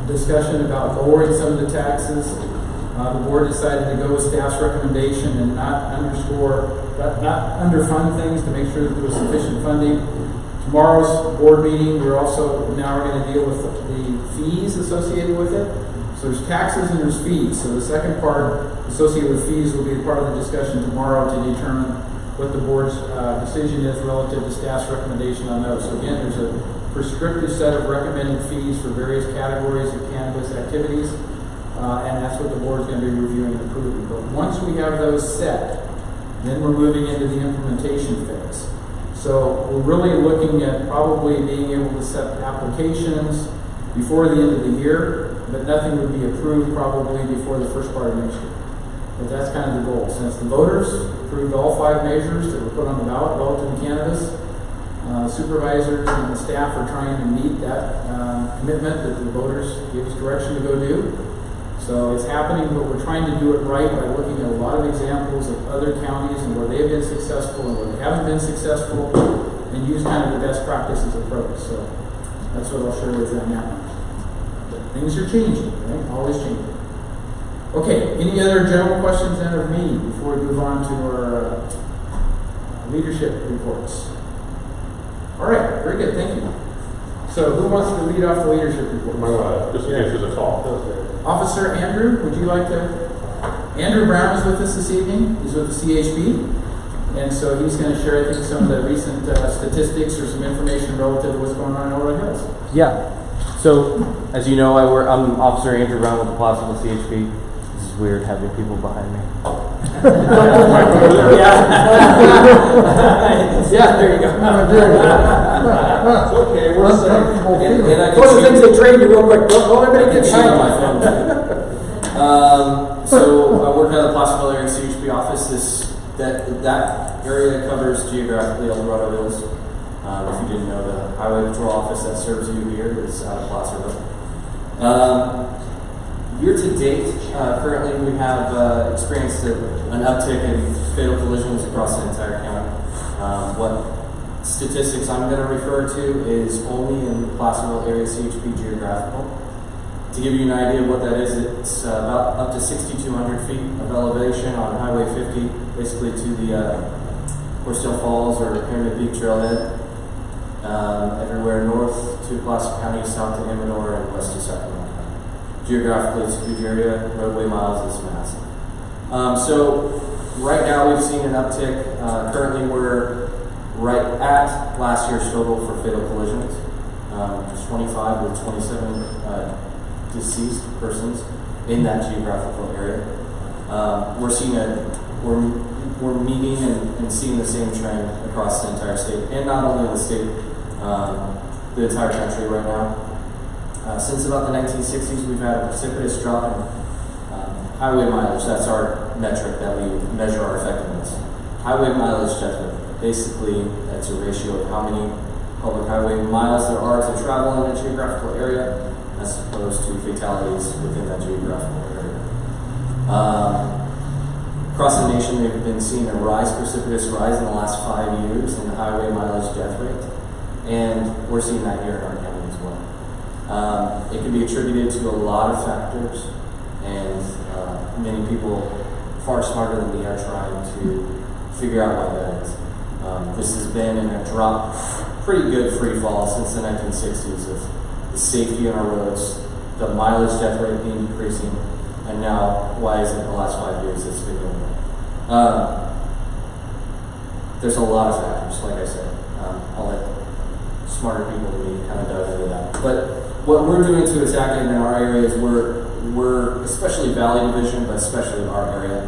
discussion about lowering some of the taxes. The board decided to go with staff's recommendation and not underfund things, to make sure that there was sufficient funding. Tomorrow's board meeting, we're going to deal with the fees associated with it. So there's taxes and there's fees. So the second part associated with fees will be part of the discussion tomorrow to determine what the board's decision is relative to staff's recommendation on those. So again, there's a prescriptive set of recommended fees for various categories of cannabis activities, and that's what the board is going to be reviewing and approving. But once we have those set, then we're moving into the implementation phase. So we're really looking at probably being able to set applications before the end of the year, but nothing would be approved probably before the first part of next year. But that's kind of the goal. Since the voters approved all 5 measures that were put on the ballot relative to cannabis, supervisors and the staff are trying to meet that commitment that the voters gave us direction to go do. So it's happening, but we're trying to do it right by looking at a lot of examples of other counties and where they've been successful and where they haven't been successful, and use kind of the best practices approach. So that's what I'll share with you on that one. But things are changing, right? Always changing. Okay, any other general questions then of me before we move on to our leadership reports? All right, very good, thank you. So who wants to lead off the leadership report? Just in case there's a call. Officer Andrew, would you like to? Andrew Brown is with us this evening. He's with the CHP. And so he's going to share, I think, some of the recent statistics or some information relative to what's going on in Oro Hills. Yeah. So, as you know, I'm Officer Andrew Brown with the Placerville CHP. This is weird having people behind me. Yeah, there you go. It's okay, we're safe. And I can things they train you real quick. Don't everybody get shine on my phone. So I work out of the Placerville area CHP office. That area that covers geographically El Dorado Hills. If you didn't know, the Highway Patrol office that serves you here is out of Placerville. Year to date, currently we have experienced an uptick in fatal collisions across the entire county. What statistics I'm going to refer to is only in the Placerville area CHP geographical. To give you an idea of what that is, it's about up to 6,200 feet of elevation on Highway 50, basically to the Horsetail Falls or Pyramid Peak Trailhead. Everywhere north to Placer County, south to Amador, and west to Sacramento County. Geographically, it's a huge area. Roadway miles is massive. So right now we've seen an uptick. Currently we're right at last year's total for fatal collisions. 25 with 27 deceased persons in that geographical area. We're meeting and seeing the same trend across the entire state, and not only in the state, the entire country right now. Since about the 1960s, we've had a precipitous drop in highway mileage. That's our metric that we measure our effectiveness. Highway mileage death rate. Basically, that's a ratio of how many public highway miles there are to travel in a geographical area, as opposed to fatalities within that geographical area. Across the nation, they've been seeing a precipitous rise in the last 5 years in the highway mileage death rate, and we're seeing that here in our county as well. It can be attributed to a lot of factors, and many people far smarter than we are trying to figure out why that is. This has been in a pretty good free fall since the 1960s of the safety on our roads, the mileage death rate being decreasing, and now why is it in the last 5 years it's been going up? There's a lot of factors, like I said. I'll let smarter people than me kind of dive into that. But what we're doing to attack it in our area is we're especially Valley Division, but especially in our area,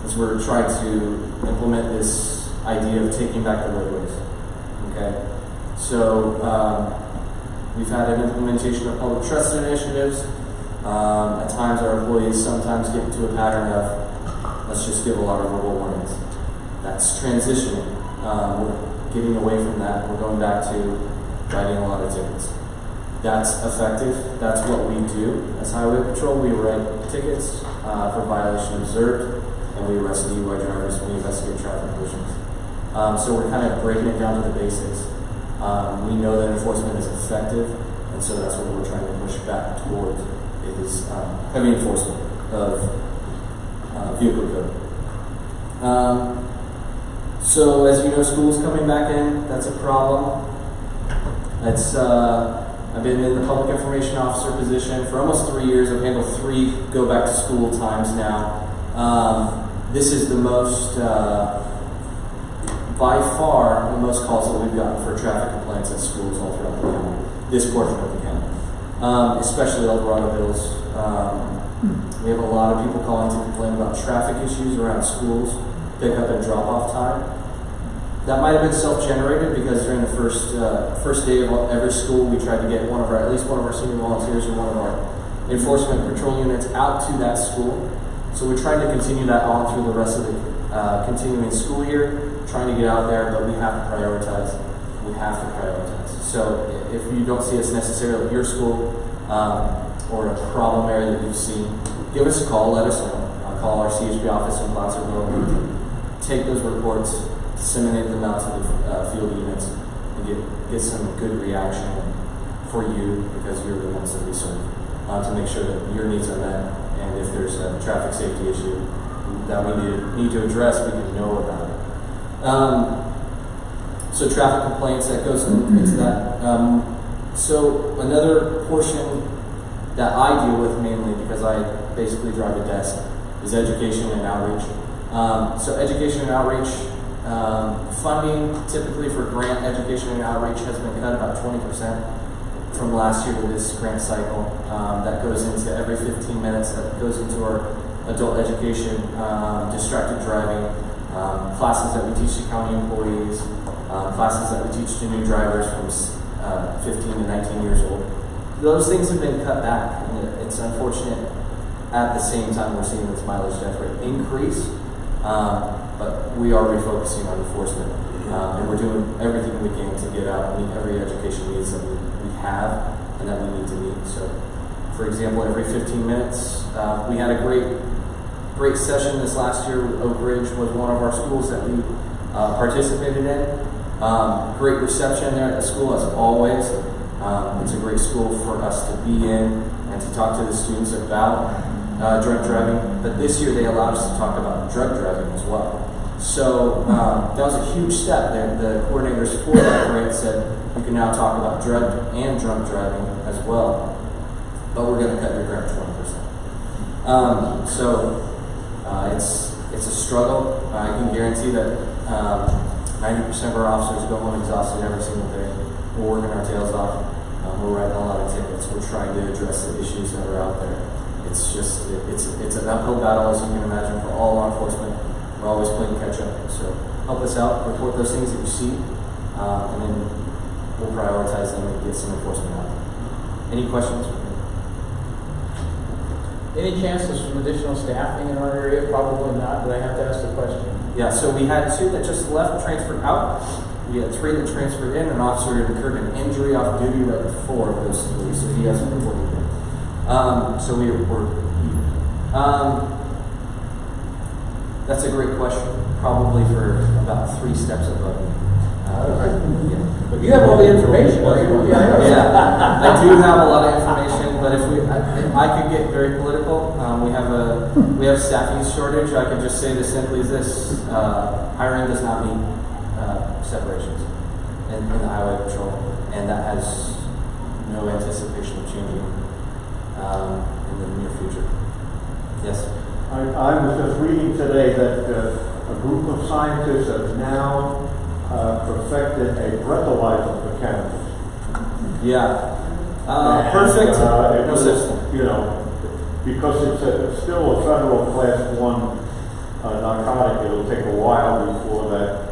is we're trying to implement this idea of taking back the roadways. Okay, so we've had an implementation of public trust initiatives. At times, our employees sometimes get into a pattern of let's just give a lot of verbal warnings. That's transitioning. We're getting away from that. We're going back to writing a lot of tickets. That's effective. That's what we do as Highway Patrol. We write tickets for violation observed, and we arrest DUI drivers when we investigate traffic collisions. So we're kind of breaking it down to the basics. We know that enforcement is effective, and so that's what we're trying to push back towards is heavy enforcement of vehicle code. So as you know, school's coming back in. That's a problem. I've been in the public information officer position for almost 3 years. I've handled 3 go back to school times now. This is the most, by far, the most calls that we've gotten for traffic complaints at schools all throughout the county, this portion of the county, especially El Dorado Hills. We have a lot of people calling to complain about traffic issues around schools, pickup and drop-off time. That might have been self-generated because during the first day of every school, we tried to get at least one of our senior volunteers or one of our enforcement patrol units out to that school. So we're trying to continue that on through the rest of the continuing school year, trying to get out there, but we have to prioritize. We have to prioritize. So if you don't see us necessarily at your school or a problem area that you've seen, give us a call, let us know. I'll call our CHP office in Placerville. We can take those reports, disseminate them out to the field units, and get some good reaction for you because you're the ones that we serve to make sure that your needs are met. And if there's a traffic safety issue that we need to address, we can know about it. So traffic complaints, that goes into that. So another portion that I deal with mainly, because I basically drive a desk, is education and outreach. So education and outreach, funding typically for grant education and outreach has been cut about 20% from last year to this grant cycle. That goes into every 15 minutes, that goes into our adult education, distracted driving, classes that we teach to county employees, classes that we teach to new drivers from 15 to 19 years old. Those things have been cut back, and it's unfortunate. At the same time, we're seeing this mileage death rate increase, but we are refocusing on enforcement, and we're doing everything we can to get out and meet every education needs that we have and that we need to meet. So, for example, every 15 minutes, we had a great session this last year. Oak Ridge was one of our schools that we participated in. Great reception there at the school, as always. It's a great school for us to be in and to talk to the students about drug driving. But this year they allowed us to talk about drug driving as well. So that was a huge step. The coordinators for that grant said you can now talk about drug and drunk driving as well. But we're going to cut your grant 20%. So it's a struggle. I can guarantee that 90% of our officers go home exhausted every single day. We're working our tails off. We're writing a lot of tickets. We're trying to address the issues that are out there. It's just, it's an uphill battle, as you can imagine, for all law enforcement. We're always playing catch up. So help us out, report those things that you see, and then we'll prioritize them and get some enforcement out. Any questions? Any chances from additional staffing in our area? Probably not, but I have to ask the question. Yeah, so we had 2 that just left, transferred out. We had 3 that transferred in. An officer incurred an injury off duty right before those 3, so he hasn't reported yet. So we were. That's a great question. Probably for about 3 steps above me. But you have all the information, right? Yeah, I do have a lot of information, but if I could get very political. We have staffing shortage. I could just say this simply as this: hiring does not mean separations in the highway patrol, and that has no anticipation of changing in the near future. Yes. I was just reading today that a group of scientists have now perfected a breathalyzer for cannabis. Yeah. And, Perfect. No system. You know, because it's still a federal class 1 narcotic, it'll take a while before that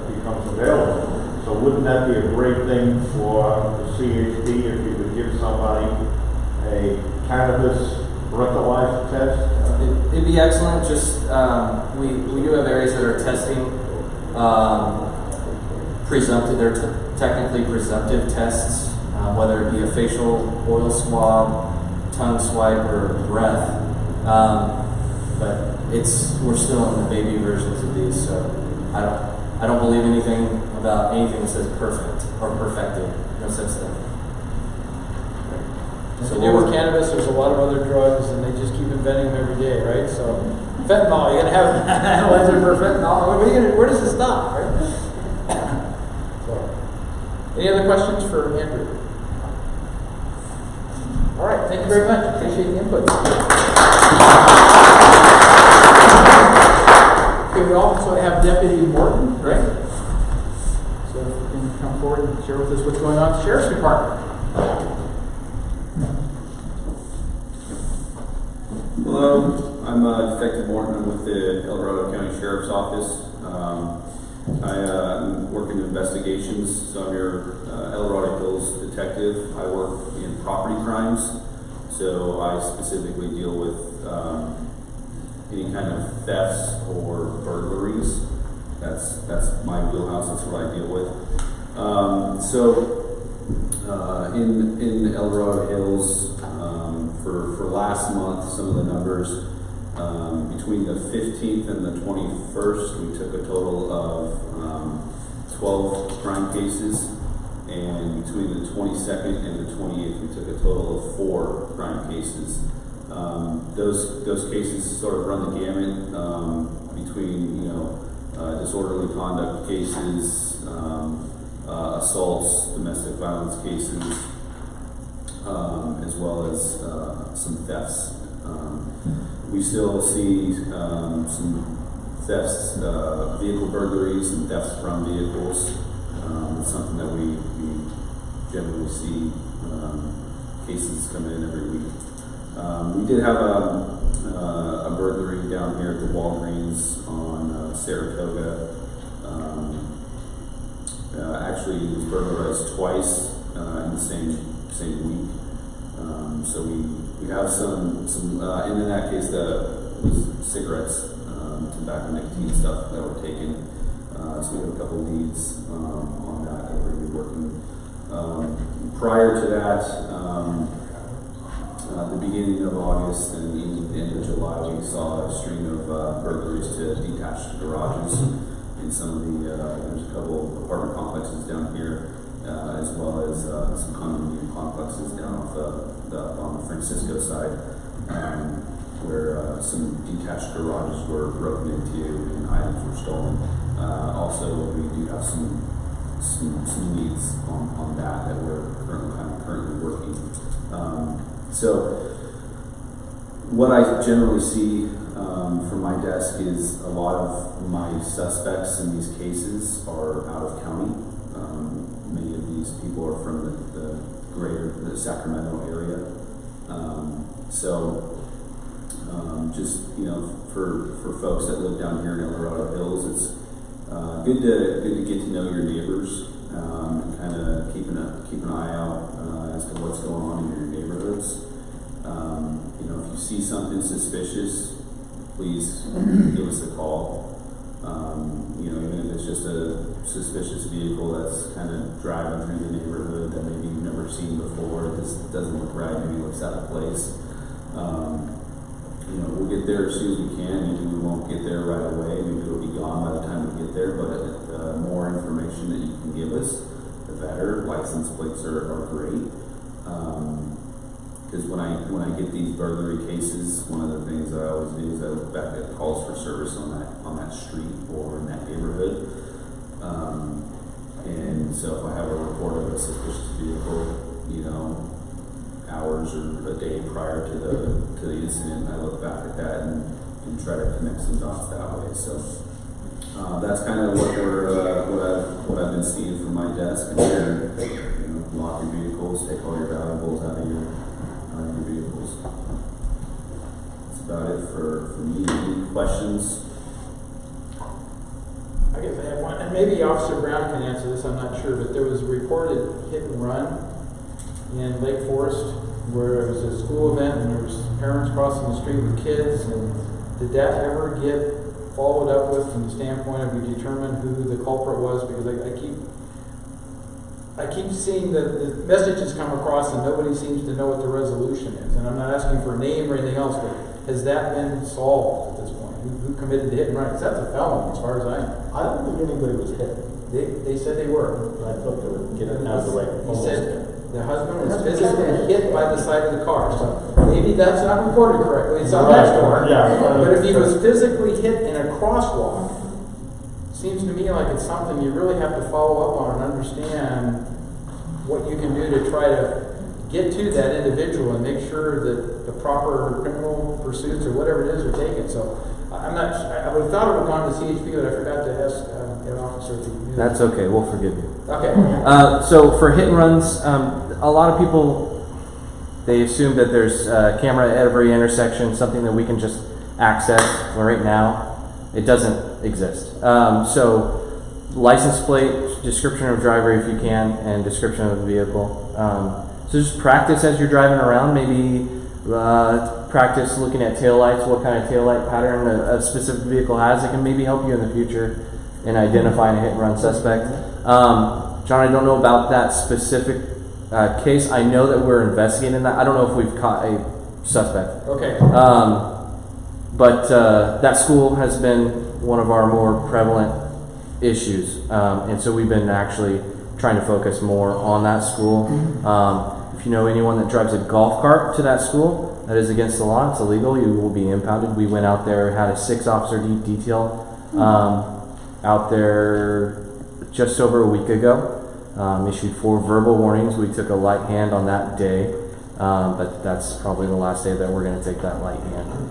becomes available. So wouldn't that be a great thing for the CHP if you would give somebody a cannabis breathalyzer test? It'd be excellent. Just we do have areas that are testing presumptive. They're technically presumptive tests, whether it be a facial oil swab, tongue swipe, or breath. But we're still in the baby versions of these, so I don't believe anything about anything that says perfect or perfected. No such thing. So with cannabis, there's a lot of other drugs, and they just keep inventing them every day, right? So fentanyl, you're gonna have an analyzer for fentanyl. Where does it stop, right? So, any other questions for Andrew? All right, thank you very much. Appreciate the input. Okay, we also have Deputy Morton, right? So if you can come forward and share with us what's going on at the Sheriff's Department. Hello, I'm Detective Morton. I'm with the El Dorado County Sheriff's Office. I'm working in investigations, so I'm your El Dorado Hills detective. I work in property crimes, so I specifically deal with any kind of thefts or burglaries. That's my wheelhouse. That's what I deal with. In El Dorado Hills, for last month, some of the numbers, between the 15th and the 21st, we took a total of 12 crime cases, and between the 22nd and the 28th, we took a total of 4 crime cases. Those cases sort of run the gamut between, disorderly conduct cases, assaults, domestic violence cases, as well as some thefts. We still see some thefts, vehicle burglaries and thefts from vehicles. It's something that we generally see cases come in every week. We did have a burglary down here at the Walgreens on Saratoga. Actually, it was burglarized twice in the same week. So we have some and in that case, it was cigarettes, tobacco, nicotine stuff that were taken. So we have a couple leads on that we're going to be working. Prior to that, the beginning of August and the end of July, we saw a string of burglaries to detached garages in some of the, there's a couple apartment complexes down here, as well as some condominium complexes down off on the Francisco side, where some detached garages were broken into and items were stolen. Also, we do have some leads on that we're currently working. So what I generally see from my desk is a lot of my suspects in these cases are out of county. Many of these people are from the greater Sacramento area. Just for folks that live down here in El Dorado Hills, it's good to get to know your neighbors and kind of keep an eye out as to what's going on in your neighborhoods. If you see something suspicious, please give us a call. You know, even if it's just a suspicious vehicle that's kind of driving through the neighborhood that maybe you've never seen before, this doesn't look right, maybe looks out of place. You know, we'll get there as soon as we can. Maybe we won't get there right away. Maybe it'll be gone by the time we get there. But more information that you can give us, the better. License plates are great. Because when I get these burglary cases, one of the things I always do is I look back at calls for service on that street or in that neighborhood. And so if I have a report of a suspicious vehicle, you know, hours or a day prior to the incident, I look back at that and try to connect some dots that way. So that's kind of what I've been seeing from my desk. And there, you know, lock your vehicles, take all your valuables out of your vehicles. That's about it for me. Any questions? I guess I have one, and maybe Officer Brown can answer this, I'm not sure, but there was a reported hit and run in Lake Forest where it was a school event and there was parents crossing the street with kids, and did that ever get followed up with from the standpoint of you determine who the culprit was? Because I keep seeing the messages come across and nobody seems to know what the resolution is, and I'm not asking for a name or anything else, but has that been solved at this point? Who committed the hit and run? Because that's a felony as far as I know. I don't think anybody was hit. They said they were. I thought they would get it out of the way. He said the husband was physically hit by the side of the car. So maybe that's not reported correctly. It's on that story. Yeah. But if he was physically hit in a crosswalk, seems to me like it's something you really have to follow up on and understand what you can do to try to get to that individual and make sure that the proper criminal pursuits or whatever it is are taken. So I'm not. I would have thought it would have gone to CHP, but I forgot to ask an officer if he knew. That's okay. We'll forgive you. Okay. So for hit and runs, a lot of people, they assume that there's a camera at every intersection, something that we can just access. Well, right now, it doesn't exist. So license plate, description of driver if you can, and description of the vehicle. So just practice as you're driving around. Maybe practice looking at taillights, what kind of taillight pattern a specific vehicle has. It can maybe help you in the future in identifying a hit and run suspect. John, I don't know about that specific case. I know that we're investigating that. I don't know if we've caught a suspect. Okay. But that school has been one of our more prevalent issues. And so we've been actually trying to focus more on that school. If you know anyone that drives a golf cart to that school, that is against the law. It's illegal. You will be impounded. We went out there, had a 6-officer detail out there just over a week ago. Issued 4 verbal warnings. We took a light hand on that day, but that's probably the last day that we're going to take that light hand.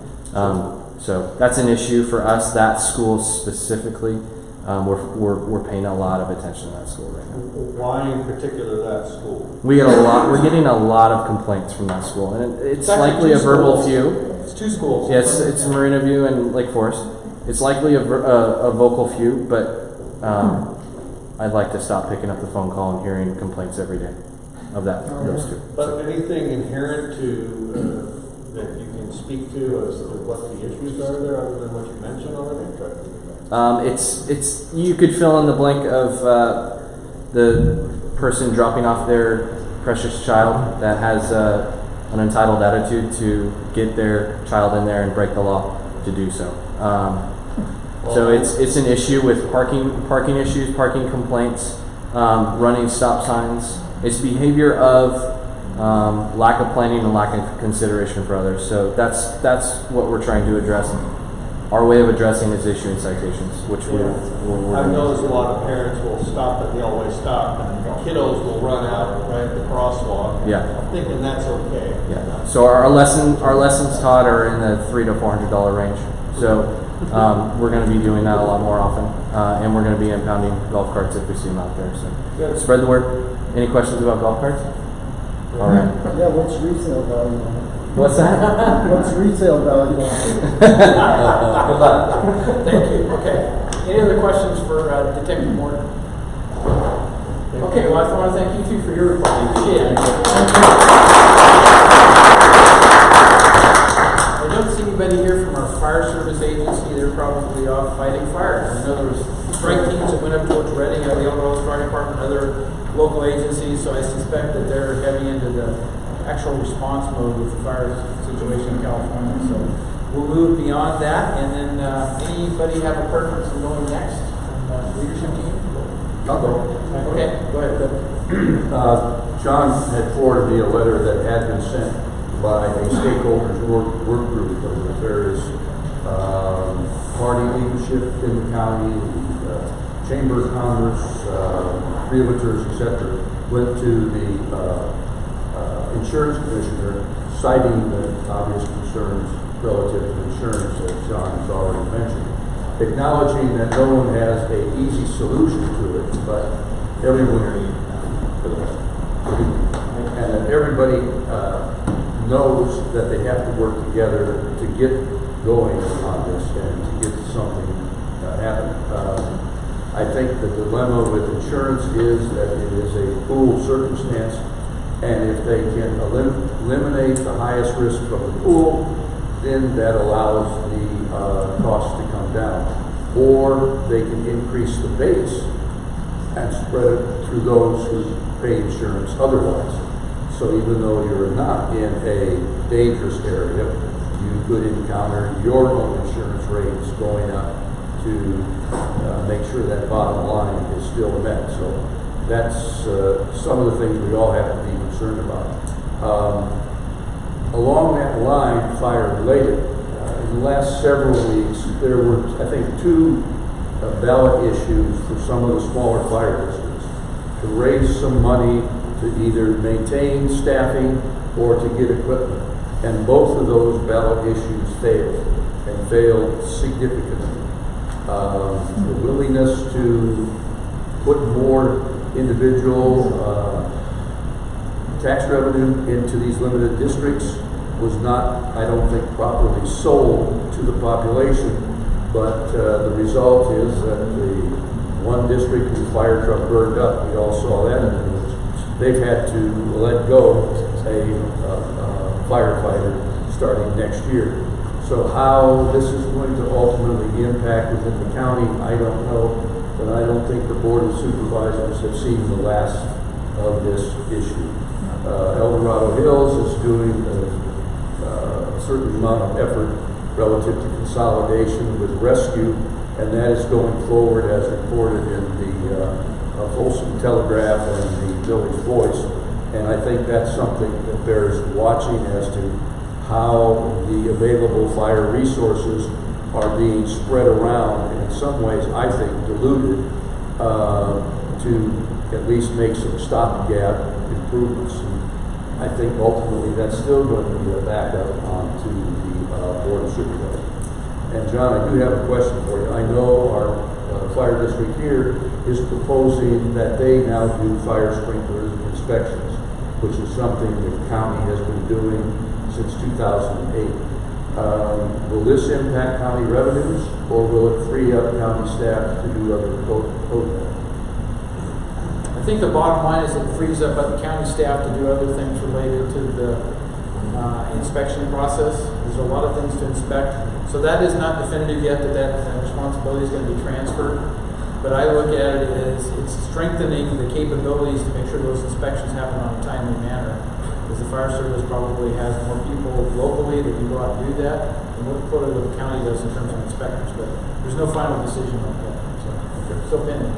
So that's an issue for us. That school specifically, we're paying a lot of attention to that school right now. Why in particular that school? We're getting a lot of complaints from that school, and it's likely a verbal few. It's 2 schools. Yes, it's Marina View and Lake Forest. It's likely a vocal few, but I'd like to stop picking up the phone call and hearing complaints every day of those 2. But anything inherent to that you can speak to as to what the issues are there, other than what you mentioned already? It's you could fill in the blank of the person dropping off their precious child that has an entitled attitude to get their child in there and break the law to do so. So it's an issue with parking issues, parking complaints, running stop signs. It's behavior of lack of planning and lack of consideration for others. So that's what we're trying to address. Our way of addressing is issuing citations, which we're I've noticed a lot of parents will stop at the always stop, and kiddos will run out right at the crosswalk. Yeah. I'm thinking that's okay. Yeah. So our lessons taught are in the $300 to $400 range. So we're going to be doing that a lot more often, and we're going to be impounding golf carts if we see them out there. So spread the word. Any questions about golf carts? All right. Yeah. What's resale value? What's that? What's resale value? Good luck. Thank you. Okay. Any other questions for Detective Morton? Okay, well, I want to thank you two for your report. Appreciate it. I don't see anybody here from our fire service agency. They're probably off fighting fires. I know into the actual response mode with the fire situation in California. So we'll move beyond that, and then anybody have a preference in going next from the leadership team? I'll go. Okay, go ahead, Bill. John had forwarded me a letter that had been sent by a stakeholders work group of the various party leadership in the county, Chamber of Commerce, realtors, etc., went to the insurance commissioner, citing the obvious concerns relative to insurance that John has already mentioned, acknowledging that no one has an easy solution to it, but everybody knows that they have to work together to get going on this and to get something happen. I think the dilemma with insurance is that it is a pool circumstance, and if they can eliminate the highest risk from the pool, then that allows the cost to come down. Or they can increase the base and spread it through those who pay insurance otherwise. So even though you're not in a dangerous area, you could encounter your own insurance rates going up to make sure that bottom line is still met. So that's some of the things we all have to be concerned about. Along that line, fire related, in the last several weeks, there were, I think, 2 ballot issues for some of the smaller fire districts to raise some money to either maintain staffing or to get equipment. And both of those ballot issues failed, and failed significantly. The willingness to put more individual tax revenue into these limited districts was not, I don't think, properly sold to the population, but the result is that the one district whose fire truck burned up, we all saw that in the news, they've had to let go a firefighter starting next year. So how this is going to ultimately impact within the county, I don't know, but I don't think the Board of Supervisors have seen the last of this issue. El Dorado Hills is doing a certain amount of effort relative to consolidation with rescue, and that is going forward as reported in the Folsom Telegraph and the Village Voice. And I think that's something that bears watching as to how the available fire resources are being spread around, and in some ways, I think, diluted to at least make some stopgap improvements. And I think ultimately that's still going to be a backup onto the Board of Supervisors. And John, I do have a question for you. I know our fire district here is proposing that they now do fire sprinkler inspections, which is something the county has been doing since 2008. Will this impact county revenues, or will it free up county staff to do other programs? I think the bottom line is it frees up the county staff to do other things related to the inspection process. There's a lot of things to inspect. So that is not definitive yet that responsibility is going to be transferred. But I look at it as it's strengthening the capabilities to make sure those inspections happen on a timely manner. Because the fire service probably has more people locally that can go out and do that than what the county does in terms of inspectors. But there's no final decision on that. So still pending.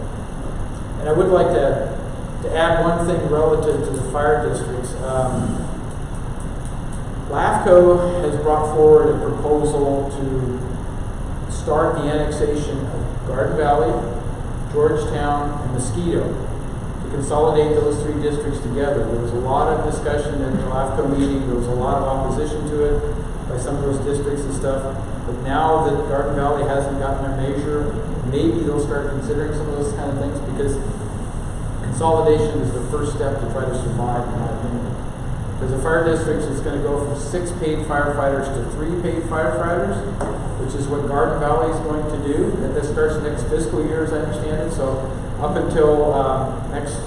And I would like to add one thing relative to the fire districts. LAFCO has brought forward a proposal to start the annexation of Garden Valley, Georgetown, and Mosquito, to consolidate those 3 districts together. There was a lot of discussion in the LAFCO meeting. There was a lot of opposition to it by some of those districts and stuff. But now that Garden Valley hasn't gotten their measure, maybe they'll start considering some of those kind of things, because consolidation is the first step to try to survive, in my opinion. Because the fire districts is going to go from 6 paid firefighters to 3 paid firefighters, which is what Garden Valley is going to do. And this starts next fiscal year, as I understand it. So up until next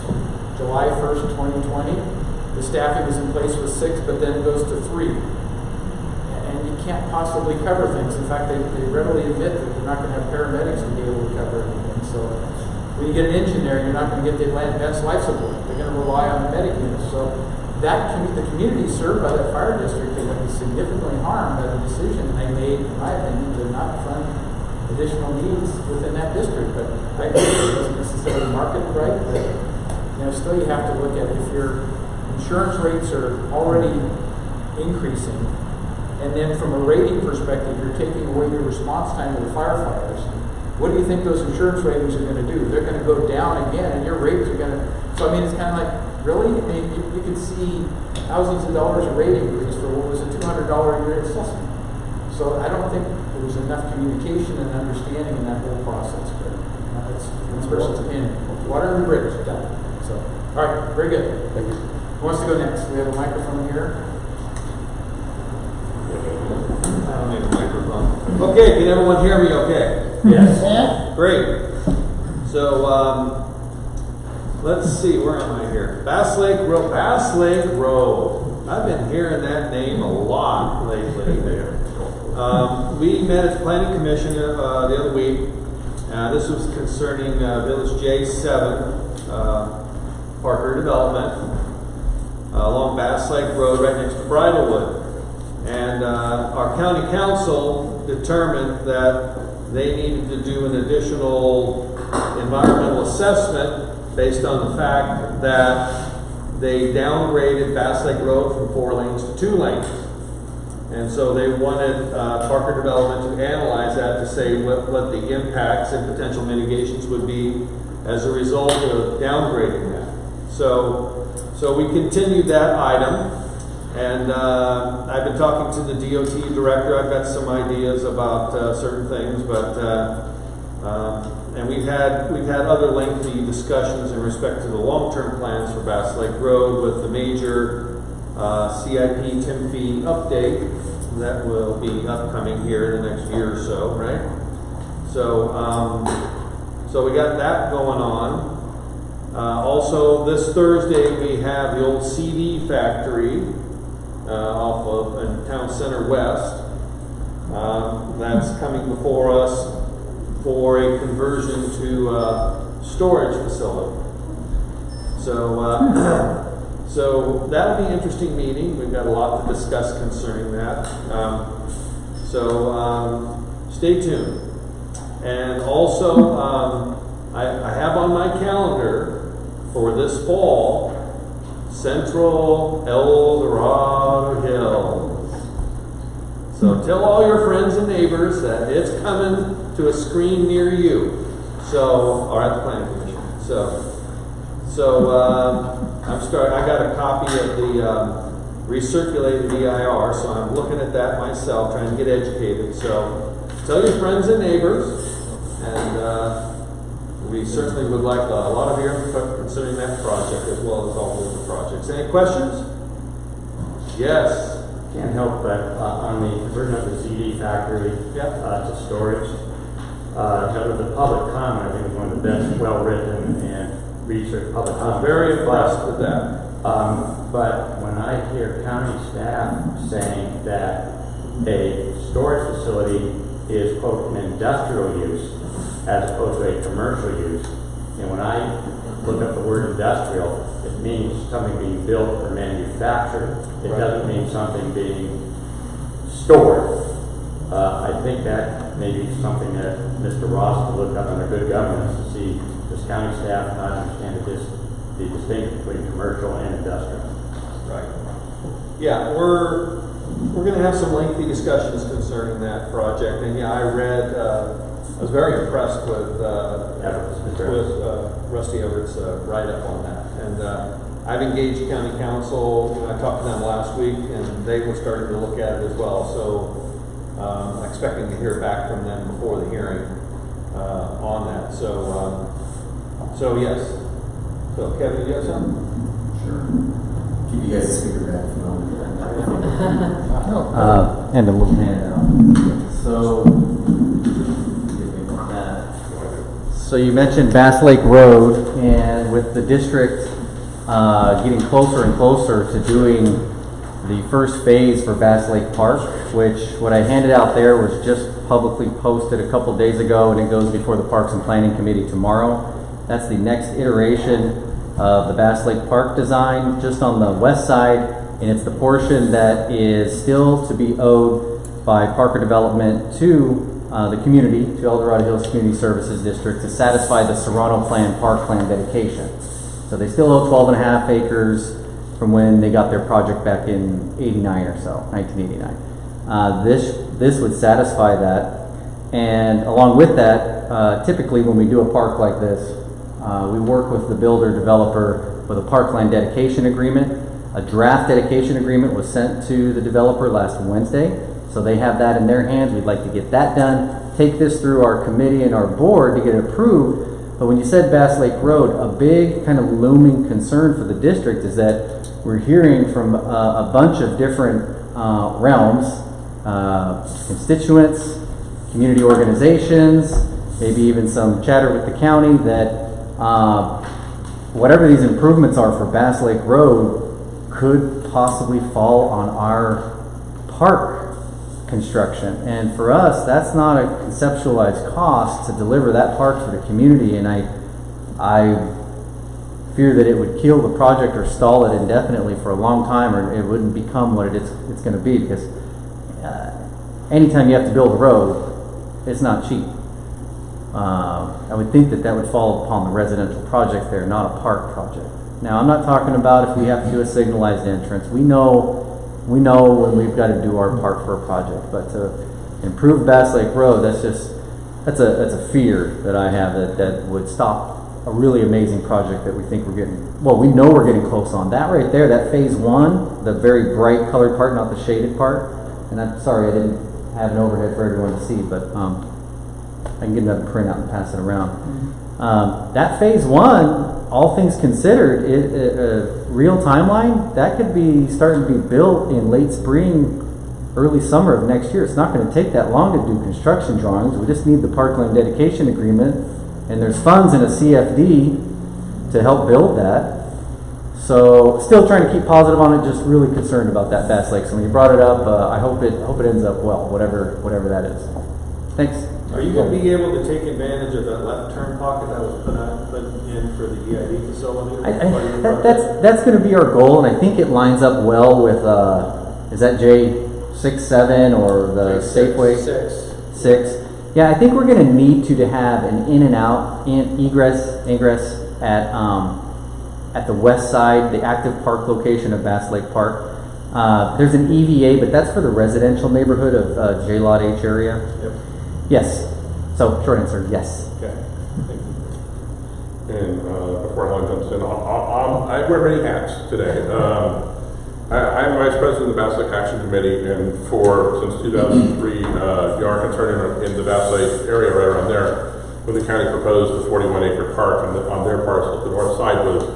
July 1st, 2020, the staffing is in place with 6, but then it goes to 3. And you can't possibly cover things. In fact, they readily admit that they're not going to have paramedics to be able to cover everything. So when you get an engine there, you're not going to get the advanced life support. They're going to rely on the medic units. So the community served by that fire district is going to be significantly harmed by the decision they made, in my opinion, to not fund additional needs within that district. But I think it doesn't necessarily market right. But, still you have to look at if your insurance rates are already increasing, and then from a rating perspective, you're taking away your response time to the firefighters. What do you think those insurance ratings are going to do? They're going to go down again, and your rates are going to. So I mean, it's kind of like, really? I mean, you could see thousands of dollars of rate increase for what was a $200 a year assessment. So I don't think there was enough communication and understanding in that whole process. But that's person's opinion. Water and the bridge, done. So, all right, very good. Thank you. Who wants to go next? We have a microphone here. I don't need a microphone. Okay, can everyone hear me okay? Yes. Great. So, let's see, where am I here? Bass Lake Road. Bass Lake Road. I've been hearing that name a lot lately. We met at the Planning Commission the other week. This was concerning Village J7, Parker Development, along Bass Lake Road right next to Bridlewood. And our county council determined that they needed to do an additional environmental assessment based on the fact that they downgraded Bass Lake Road from 4 lanes to 2 lanes. And so they wanted Parker Development to analyze that to say what the impacts and potential mitigations would be as a result of downgrading that. So we continued that item, and I've been talking to the DOT director. I've got some ideas about certain things, but and we've had other lengthy discussions in respect to the long-term plans for Bass Lake Road with the major CIP Tim Fee update that will be upcoming here in the next year or so, right? So we got that going on. Also, this Thursday we have the old CD factory off of in Town Center West. That's coming before us for a conversion to storage facility. So that'll be an interesting meeting. We've got a lot to discuss concerning that. Stay tuned. And also, I have on my calendar for this fall, Central El Dorado Hills. So tell all your friends and neighbors that it's coming to a screen near you. Or at the Planning Commission. I got a copy of the recirculated EIR, so I'm looking at that myself, trying to get educated. So tell your friends and neighbors, and we certainly would like a lot of your input concerning that project as well as all the other projects. Any questions? Yes. Can't help but on the conversion of the CD factory to storage. The public comment, I think, is one of the best, well-written and researched public comment. I'm very impressed with that. But when I hear county staff saying that a storage facility is, quote, an industrial use as opposed to a commercial use, and when I look up the word industrial, it means something being built or manufactured. It doesn't mean something being stored. I think that may be something that Mr. Ross will look up under good governance to see does county staff not understand the distinction between commercial and industrial. Right. Yeah, we're going to have some lengthy discussions concerning that project, and I read. I was very impressed with Rusty Everett's write-up on that, and I've engaged county council. I talked to them last week, and they were starting to look at it as well. So I'm expecting to hear back from them before the hearing on that. So yes. So Kevin, you got something? Sure. Keep you guys speaker back for a moment. And a little handout. So you mentioned Bass Lake Road, and with the district getting closer and closer to doing the first phase for Bass Lake Park, which what I handed out there was just publicly posted a couple days ago, and it goes before the Parks and Planning Committee tomorrow. That's the next iteration of the Bass Lake Park design, just on the west side, and it's the portion that is still to be owed by Parker Development to the community, to El Dorado Hills Community Services District, to satisfy the Serrano Plan Park Plan dedication. So they still owe 12 and a half acres from when they got their project back in 89 or so, 1989. This would satisfy that. And along with that, typically when we do a park like this, we work with the builder developer with a parkland dedication agreement. A draft dedication agreement was sent to the developer last Wednesday, so they have that in their hands. We'd like to get that done, take this through our committee and our board to get it approved. But when you said Bass Lake Road, a big kind of looming concern for the district is that we're hearing from a bunch of different realms, constituents, community organizations, maybe even some chatter with the county that whatever these improvements are for Bass Lake Road could possibly fall on our park construction. And for us, that's not a conceptualized cost to deliver that park to the community, and I fear that it would kill the project or stall it indefinitely for a long time, or it wouldn't become what it's going to be, because anytime you have to build a road, it's not cheap. I would think that would fall upon the residential project there, not a park project. Now, I'm not talking about if we have to do a signalized entrance. We know when we've got to do our part for a project, but to improve Bass Lake Road, that's a fear that I have that would stop a really amazing project that we think we know we're getting close on. That right there, that phase one, the very bright colored part, not the shaded part, and I'm sorry I didn't have an overhead for everyone to see, but I can get another printout and pass it around. That phase one, all things considered, real timeline, that could be starting to be built in late spring, early summer of next year. It's not going to take that long to do construction drawings. We just need the parkland dedication agreement, and there's funds in a CFD to help build that. So still trying to keep positive on it, just really concerned about that Bass Lake. So when you brought it up, I hope it ends up well, whatever that is. Thanks. Are you going to be able to take advantage of that left turn pocket that was put in for the EID facility? That's going to be our goal, and I think it lines up well with, is that J67 or the Safeway? 6. Yeah, I think we're going to need to have an in and out, egress at the west side, the active park location of Bass Lake Park. There's an EVA, but that's for the residential neighborhood of J-Lot H area. Yep. Yes. So, short answer, yes. Okay. Thank you. And before Helen jumps in, I wear many hats today. I'm Vice President of the Bass Lake Action Committee, and since 2003, our concern in the Bass Lake area right around there, when the county proposed the 41-acre park on their parcel, the north side was,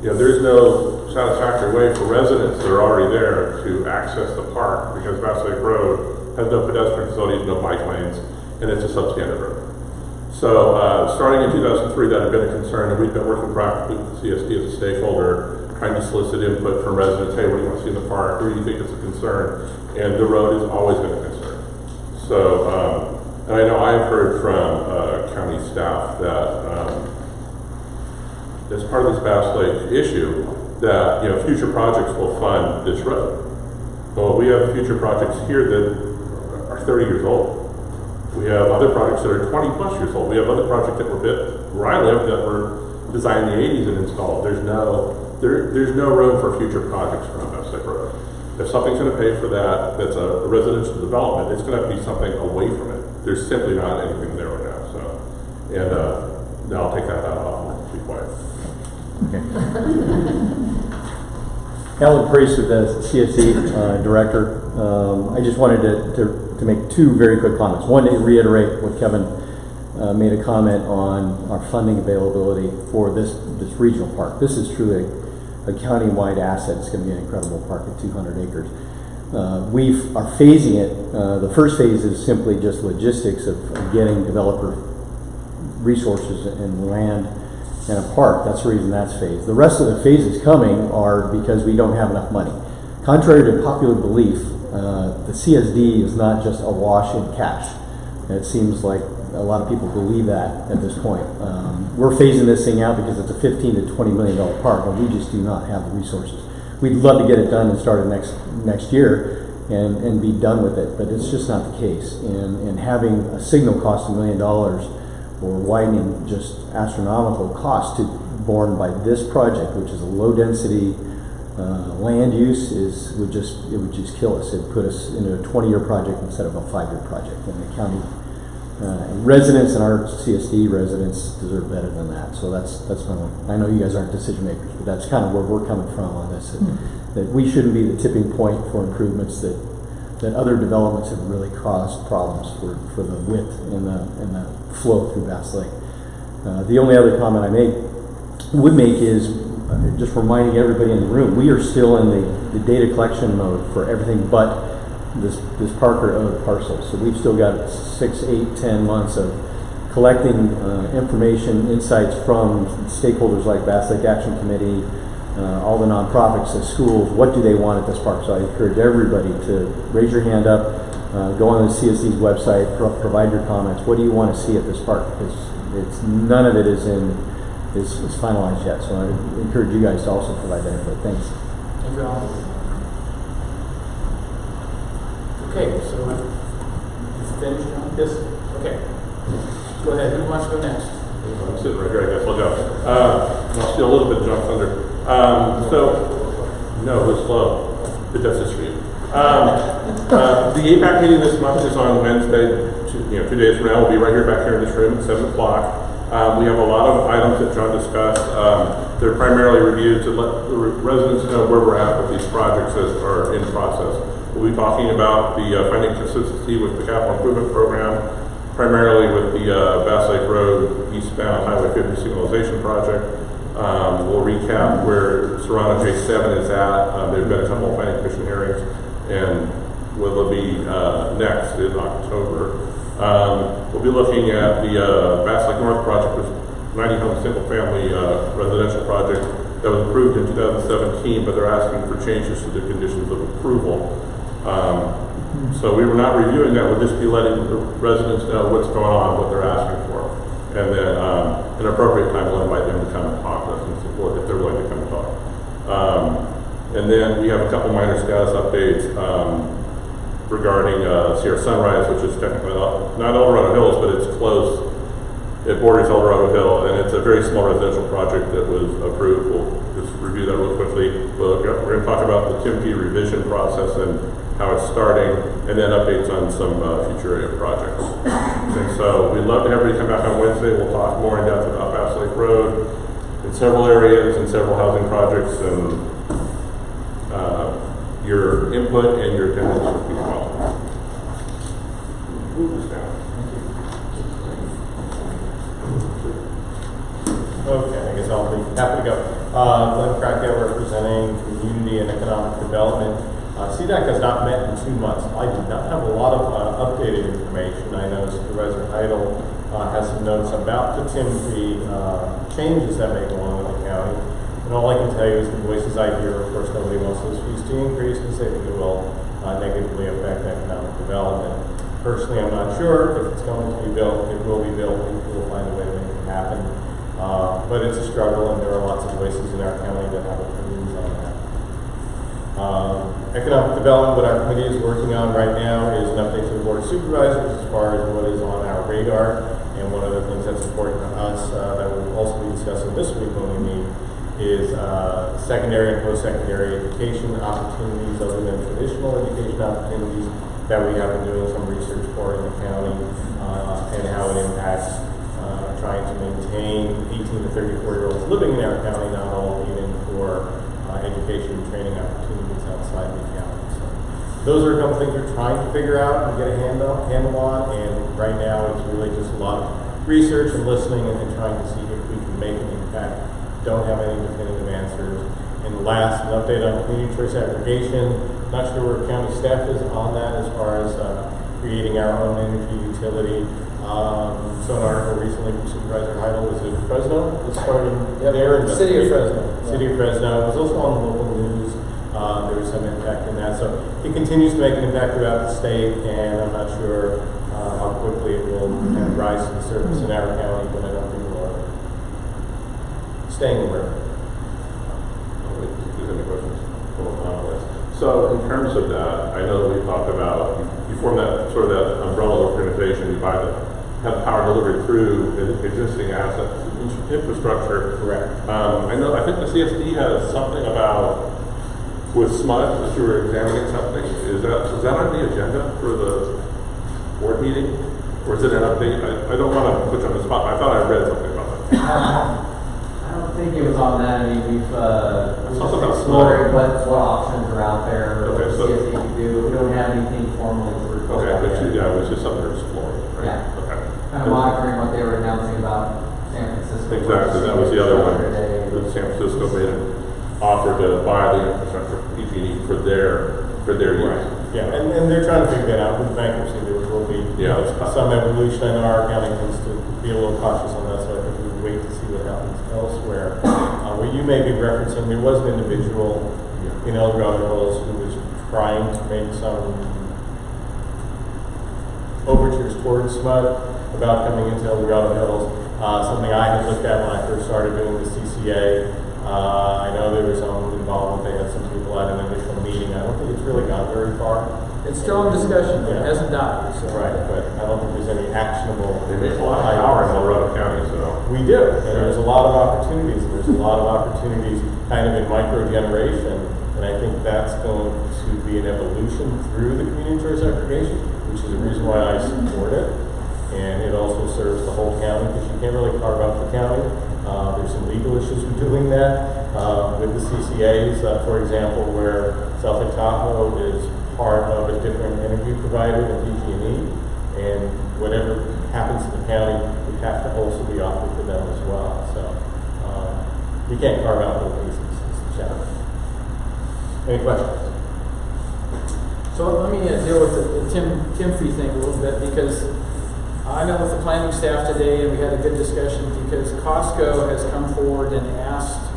there's no satisfactory way for residents that are already there to access the park, because Bass Lake Road has no pedestrian facilities, no bike lanes, and it's a substandard road. So starting in 2003, that had been a concern, and we've been working practically with the CSD as a stakeholder, trying to solicit input from residents. Hey, what do you want to see in the park? Where do you think it's a concern? And the road has always been a concern. So, and I know I've heard from county staff that as part of this Bass Lake issue, that future projects will fund this road. Well, we have future projects here that are 30 years old. We have other projects that are 20 plus years old. We have other projects that were built where I live that were designed in the 80s and installed. There's no room for future projects around Bass Lake Road. If something's going to pay for that's a residential development, it's going to have to be something away from it. There's simply not anything there right now. So, and now I'll take that out and be quiet. Okay. Alan Priest with the CSC director. I just wanted to make two very quick comments. One, to reiterate what Kevin made a comment on our funding availability for this regional park. This is truly a county-wide asset. It's going to be an incredible park at 200 acres. We are phasing it. The first phase is simply just logistics of getting developer resources and land and a park. That's the reason that's phased. The rest of the phases coming are because we don't have enough money. Contrary to popular belief, the CSD is not just awash in cash. And it seems like a lot of people believe that at this point. We're phasing this thing out because it's a $15 to $20 million park, and we just do not have the resources. We'd love to get it done and start it next year and be done with it, but it's just not the case. And having a signal cost $1 million or widening just astronomical cost borne by this project, which is a low density land use, would just kill us. It'd put us into a 20-year project instead of a 5-year project. And the county residents and our CSD residents deserve better than that. So that's my one. I know you guys aren't decision makers, but that's kind of where we're coming from on this. That we shouldn't be the tipping point for improvements that other developments have really caused problems for the width and the flow through Bass Lake. The only other comment I would make is just reminding everybody in the room, we are still in the data collection mode for everything but this Parker owned parcel. So we've still got 6, 8, 10 months of collecting information, insights from stakeholders like Bass Lake Action Committee, all the nonprofits, the schools. What do they want at this park? So I encourage everybody to raise your hand up, go on the CSD's website, provide your comments. What do you want to see at this park? Because none of it is finalized yet. So I encourage you guys to also provide that input. Thanks. Thank you all. Okay, so is it finished now? Yes. Okay. Go ahead. Who wants to go next? I'm sitting right here. I guess I'll go. I'll steal a little bit of John Thunder. No, it was slow. But that's just for you. The APAC meeting this month is on Wednesday. 2 days from now, we'll be right here back here in this room at 7 o'clock. We have a lot of items that John discussed. They're primarily reviewed to let the residents know where we're at with these projects that are in process. We'll be talking about the finding consistency with the capital improvement program, primarily with the Bass Lake Road eastbound Highway 50 signalization project. We'll recap where Serrano J7 is at. There've been a couple of planning commission hearings, and will be next in October. We'll be looking at the Bass Lake North project, which is 90-home single-family residential project that was approved in 2017, but they're asking for changes to the conditions of approval. So we were not reviewing that. We'll just be letting the residents know what's going on, what they're asking for. And then an appropriate time we'll invite them to come and talk to us and support if they're willing to come and talk. And then we have a couple minor status updates regarding Sierra Sunrise, which is technically not El Dorado Hills, but it's close. It borders El Dorado Hill, and it's a very small residential project that was approved. We'll just review that real quickly. We're going to talk about the Timothy revision process and how it's starting, and then updates on some future area projects. And so we'd love to have everybody come back on Wednesday. We'll talk more in depth about Bass Lake Road in several areas and several housing projects, and your input and your attendance will be welcome. Move this down. Okay, I guess I'll be happy to go. Glenn Crackdale representing Community and Economic Development. CDAC has not met in 2 months. I do not have a lot of updated information. I know Supervisor Heidel has some notes about the Timothy changes that may go on in the county. And all I can tell you is the voices I hear, of course, nobody wants those fees to increase because they think it will negatively affect economic development. Personally, I'm not sure if it's going to be built. It will be built. We will find a way to make it happen. But it's a struggle, and there are lots of voices in our county that have opinions on that. Economic development, what our committee is working on right now is an update to the Board of Supervisors as far as what is on our radar. And one of the things that's important to us that we'll also be discussing this week when we meet is secondary and post-secondary education opportunities other than traditional education opportunities that we have been doing some research for in the county and how it impacts trying to maintain 18 to 34-year-olds living in our county, not all leaving for education and training opportunities outside the county. So those are a couple things we're trying to figure out and get a handle on, and right now it's really just a lot of research and listening and trying to see if we can make an impact. Don't have any definitive answers. And last, an update on community choice aggregation. Not sure where county staff is on that as far as creating our own energy utility. So an article recently from Supervisor Heidel was in Fresno. It's starting there. City of Fresno. City of Fresno. It was also on the local news. There was some impact in that. So it continues to make an impact throughout the state, and I'm not sure how quickly it will kind of rise to the surface in our county, but I know people are staying aware. If there's any questions, we'll on this. So in terms of that, I know that we talked about, you form that sort of that umbrella organization, you have power delivery through existing assets, infrastructure. Correct. I think the CSD has something about with SMUD, that you were examining something. Is that on the agenda for the board meeting? Or is it an update? I don't want to put you on the spot. I thought I read something about that. I don't think it was on that. I mean, we've explored what options are out there, okay, what so, the CSD can do. We don't have anything formally to report. Okay, but yet. yeah, it was just something to explore, right? Yeah. Okay. Kind of monitoring what they were announcing about San Francisco. Exactly, that was the other one. That San Francisco made an offer to buy the infrastructure from PG&E for their use. Right. Yeah, and they're trying to figure that out. With bankruptcy, there will be some evolution. I know our county tends to be a little cautious on that, so I think we would wait to see what happens elsewhere. Where you may be referencing, there was an individual in El Dorado Hills who was trying to make some overtures towards SMUD about coming into El Dorado Hills. Something I had looked at when I first started doing the CCA. I know there was some involvement. They had some people at an initial meeting. I don't think it's really gone very far. It's still in discussion, but it hasn't died. So. Right, but I don't think there's any actionable. They make a lot of power in Dorado County, so. We do, and there's a lot of opportunities, and there's a lot of opportunities kind of in micro-generation, and I think that's going to be an evolution through the community choice aggregation, which is the reason why I support it, and it also serves the whole county, because you can't really carve out the county. There's some legal issues with doing that, with the CCAs, for example, where South Lake Tahoe is part of a different energy provider than PG&E, and whatever happens to the county would have to also be offered to them as well. So you can't carve out little pieces. It's the challenge. Any questions? So let me deal with the Tim fee thing a little bit, because I met with the planning staff today and we had a good discussion, because Costco has come forward and asked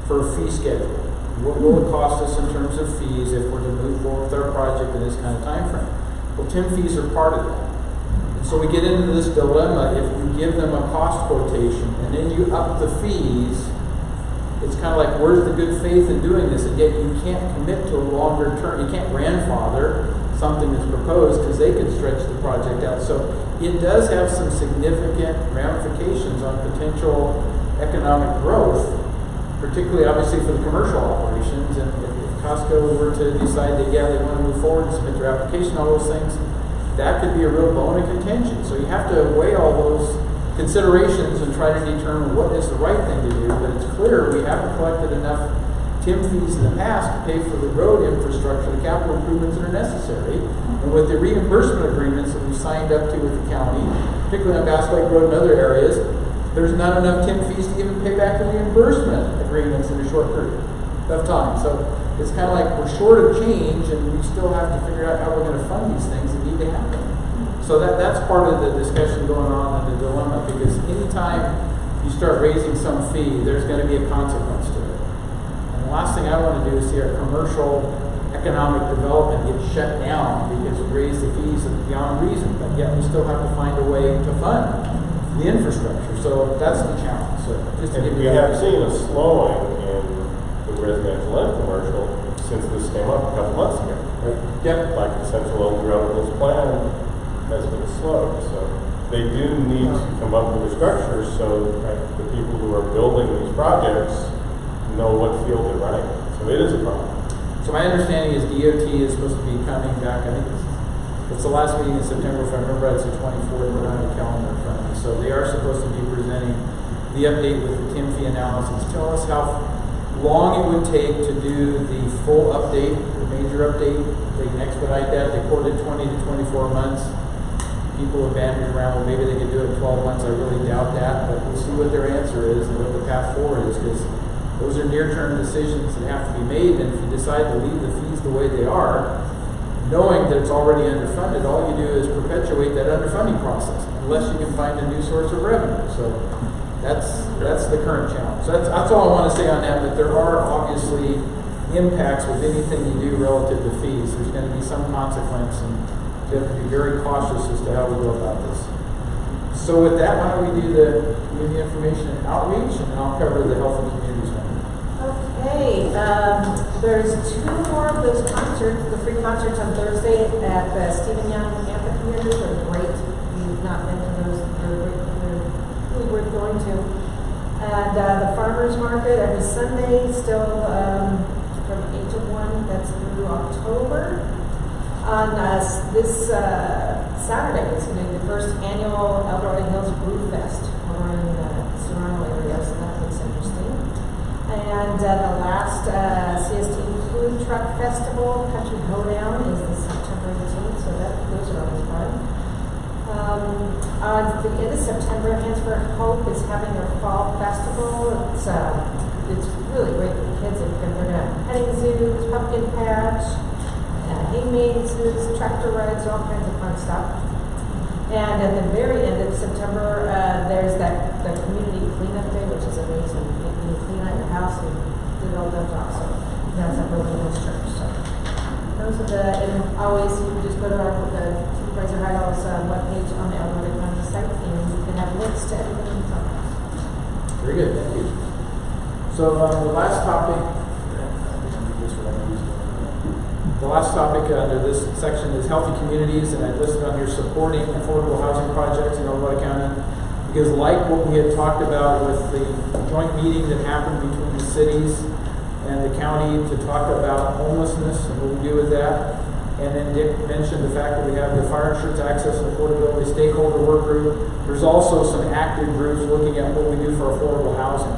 for a fee schedule. What will it cost us in terms of fees if we're to move forward with our project in this kind of time frame? Well, Tim fees are part of that. And so we get into this dilemma. If you give them a cost quotation and then you up the fees, it's kind of like, where's the good faith in doing this? And yet you can't commit to a longer term. You can't grandfather something that's proposed, because they could stretch the project out. So it does have some significant ramifications on potential economic growth, particularly obviously for the commercial operations. And if Costco were to decide that, yeah, they want to move forward and submit their application, all those things, that could be a real bone of contention. So you have to weigh all those considerations and try to determine what is the right thing to do. But it's clear we haven't collected enough TIM fees in the past to pay for the road infrastructure, the capital improvements that are necessary. And with the reimbursement agreements that we signed up to with the county, particularly on Bass Lake Road and other areas, there's not enough TIM fees to even pay back the reimbursement agreements in a short period of time. So it's kind of like we're short of change, and we still have to figure out how we're going to fund these things that need to happen. So that's part of the discussion going on and the dilemma, because anytime you start raising some fee, there's going to be a consequence to it. And the last thing I want to do is see our commercial economic development get shut down because we raise the fees beyond reason, but yet we still have to find a way to fund the infrastructure. So that's the challenge. So just to give we you have seen a slowing in the residential and commercial since this came up a couple months ago. Right? Yep. Like the Central El Dorado plan has been slowed. So they do need to come up with a structure so the people who are building these projects know what field they're running. So it is a problem. So my understanding is DOT is supposed to be coming back. I think it's the last meeting in September. If I remember right, it's the 24th. We're on the calendar in front of me. So they are supposed to be presenting the update with the TIM fee analysis. Tell us how long it would take to do the full update, the major update. They can expedite that. They quoted 20 to 24 months. People have bandied around, well, maybe they could do it in 12 months. I really doubt that, but we'll see what their answer is and what the path forward is, because those are near-term decisions that have to be made. And if you decide to leave the fees the way they are, knowing that it's already underfunded, all you do is perpetuate that underfunding process, unless you can find a new source of revenue. So that's the current challenge. So that's all I want to say on that, but there are obviously impacts with anything you do relative to fees. There's going to be some consequence, and we have to be very cautious as to how we go about this. So with that, why don't we do the information and outreach, and then I'll cover the health and communities one. Okay, there's 2 more of those concerts, the free concerts on Thursday at the Stephen Young Amphitheater. They're great. If you've not been to those, they're really worth going to. And the farmer's market every Sunday, still from 8 to 1, that's through October. On this Saturday, it's going to be the first annual El Dorado Hills Brew Fest over in the Serrano area, so that looks interesting. And the last CST Food Truck Festival, Country Hoedown, is the September 18th, so those are always fun. On the end of September, Hands for Hope is having their fall festival. It's really great for the kids. They're going to have petting zoos, pumpkin patch, hay mazes, tractor rides, all kinds of fun stuff. And at the very end of September, there's the community cleanup day, which is amazing. You can clean out your house and do it all done up. So that's at Rolling Hills Church. So those are and always you can just go to the Supervisor Heidell's webpage on the Alberta County site, and you can have links to everything you talk about. Very good, thank you. So the last topic under this section is healthy communities, and I listed on here supporting affordable housing projects in Alberta County, because like what we had talked about with the joint meeting that happened between the cities and the county to talk about homelessness and what we do with that, and then Dick mentioned the fact that we have the fire insurance access and affordability stakeholder work group. There's also some active groups looking at what we do for affordable housing.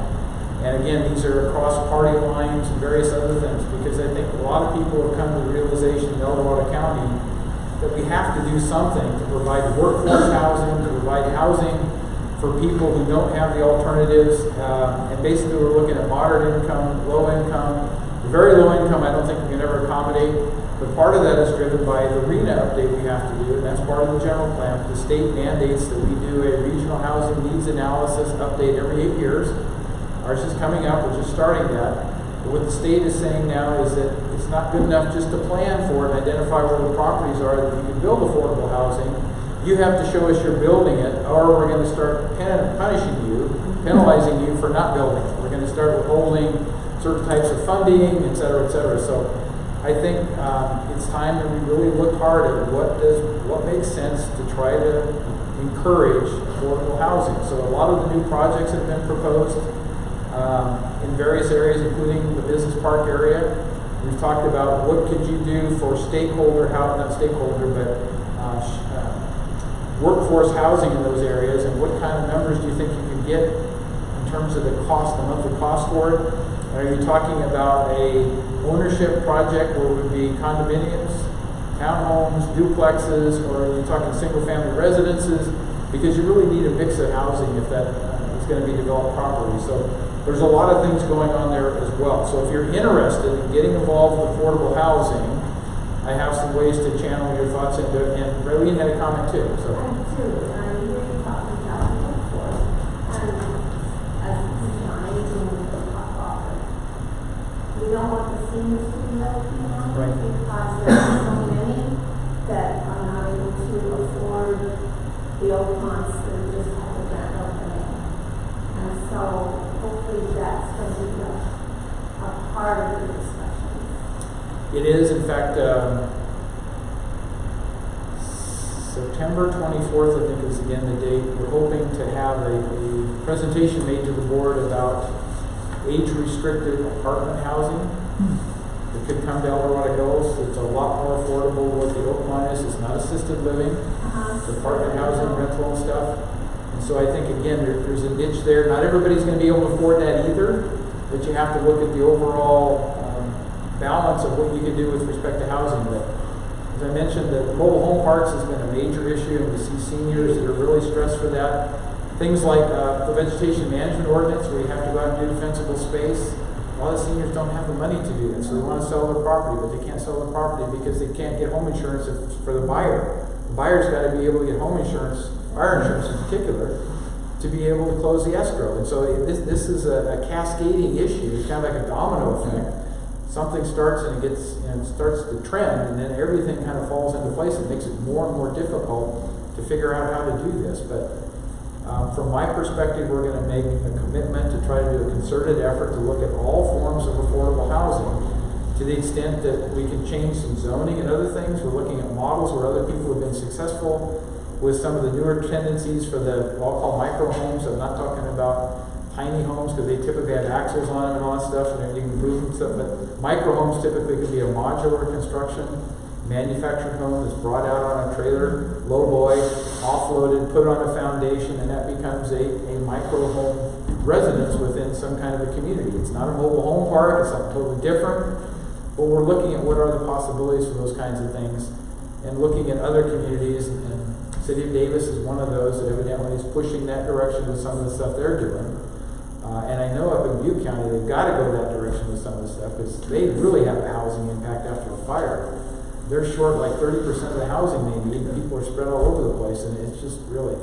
And again, these are across party lines and various other things, because I think a lot of people have come to the realization in El Dorado County that we have to do something to provide workforce housing, to provide housing for people who don't have the alternatives. And basically we're looking at moderate income, low income. Very low income I don't think we can ever accommodate, but part of that is driven by the RENA update we have to do, and that's part of the general plan. The state mandates that we do a regional housing needs analysis update every 8 years. Ours is coming up, we're just starting that. But what the state is saying now is that it's not good enough just to plan for it and identify where the properties are that you can build affordable housing. You have to show us you're building it, or we're going to start punishing you, penalizing you for not building it. We're going to start withholding certain types of funding, et cetera, et cetera. So I think it's time that we really look hard at what makes sense to try to encourage affordable housing. So a lot of the new projects have been proposed in various areas, including the business park area. We've talked about what could you do for workforce housing in those areas, and what kind of numbers do you think you can get in terms of the cost, the monthly cost for it? And are you talking about a ownership project where it would be condominiums, townhomes, duplexes, or are you talking single-family residences? Because you really need a mix of housing if that is going to be developed properly. So there's a lot of things going on there as well. So if you're interested in getting involved with affordable housing, I have some ways to channel your thoughts into it. And Raylene had a comment too. So. I do. You were talking about workforce and as designing the offer. We don't want the seniors to be left behind, right, because there are so many that are not able to afford the old months that just have a grand opening. And so hopefully that's going to be a part of the discussion. It is, in fact, September 24th, I think is again the date. We're hoping to have a presentation made to the board about age-restricted apartment housing. It could come to El Dorado Hills. It's a lot more affordable. What the Oakmont is not assisted living. It's apartment housing, rental and stuff. And so I think, again, there's a niche there. Not everybody's going to be able to afford that either, but you have to look at the overall balance of what you can do with respect to housing. But as I mentioned, the mobile home parks has been a major issue, and we see seniors that are really stressed for that. Things like the vegetation management ordinance, where you have to go out and do defensible space. A lot of seniors don't have the money to do that, so they want to sell their property, but they can't sell their property because they can't get home insurance for the buyer. The buyer's got to be able to get home insurance, fire insurance in particular, to be able to close the escrow. And so this is a cascading issue. It's kind of like a domino effect. something starts and it gets, starts to trend, and then everything kind of falls into place. It makes it more and more difficult to figure out how to do this. But from my perspective, we're going to make a commitment to try to do a concerted effort to look at all forms of affordable housing. To the extent that we can change some zoning and other things, we're looking at models where other people have been successful with some of the newer tendencies for the, what I'll call micro homes. I'm not talking about tiny homes because they typically have axles on them and all that stuff, and then you can move them stuff. But micro homes typically can be a modular construction, manufactured home that's brought out on a trailer, low boy, offloaded, put on a foundation, and that becomes a micro home residence within some kind of a community. It's not a mobile home park, it's something totally different, but we're looking at what are the possibilities for those kinds of things, and looking at other communities, and City of Davis is one of those that evidently is pushing that direction with some of the stuff they're doing. And I know up in Butte County, they've got to go that direction with some of the stuff, because they really have a housing impact after a fire. They're short like 30% of the housing they need. People are spread all over the place, and it's just really,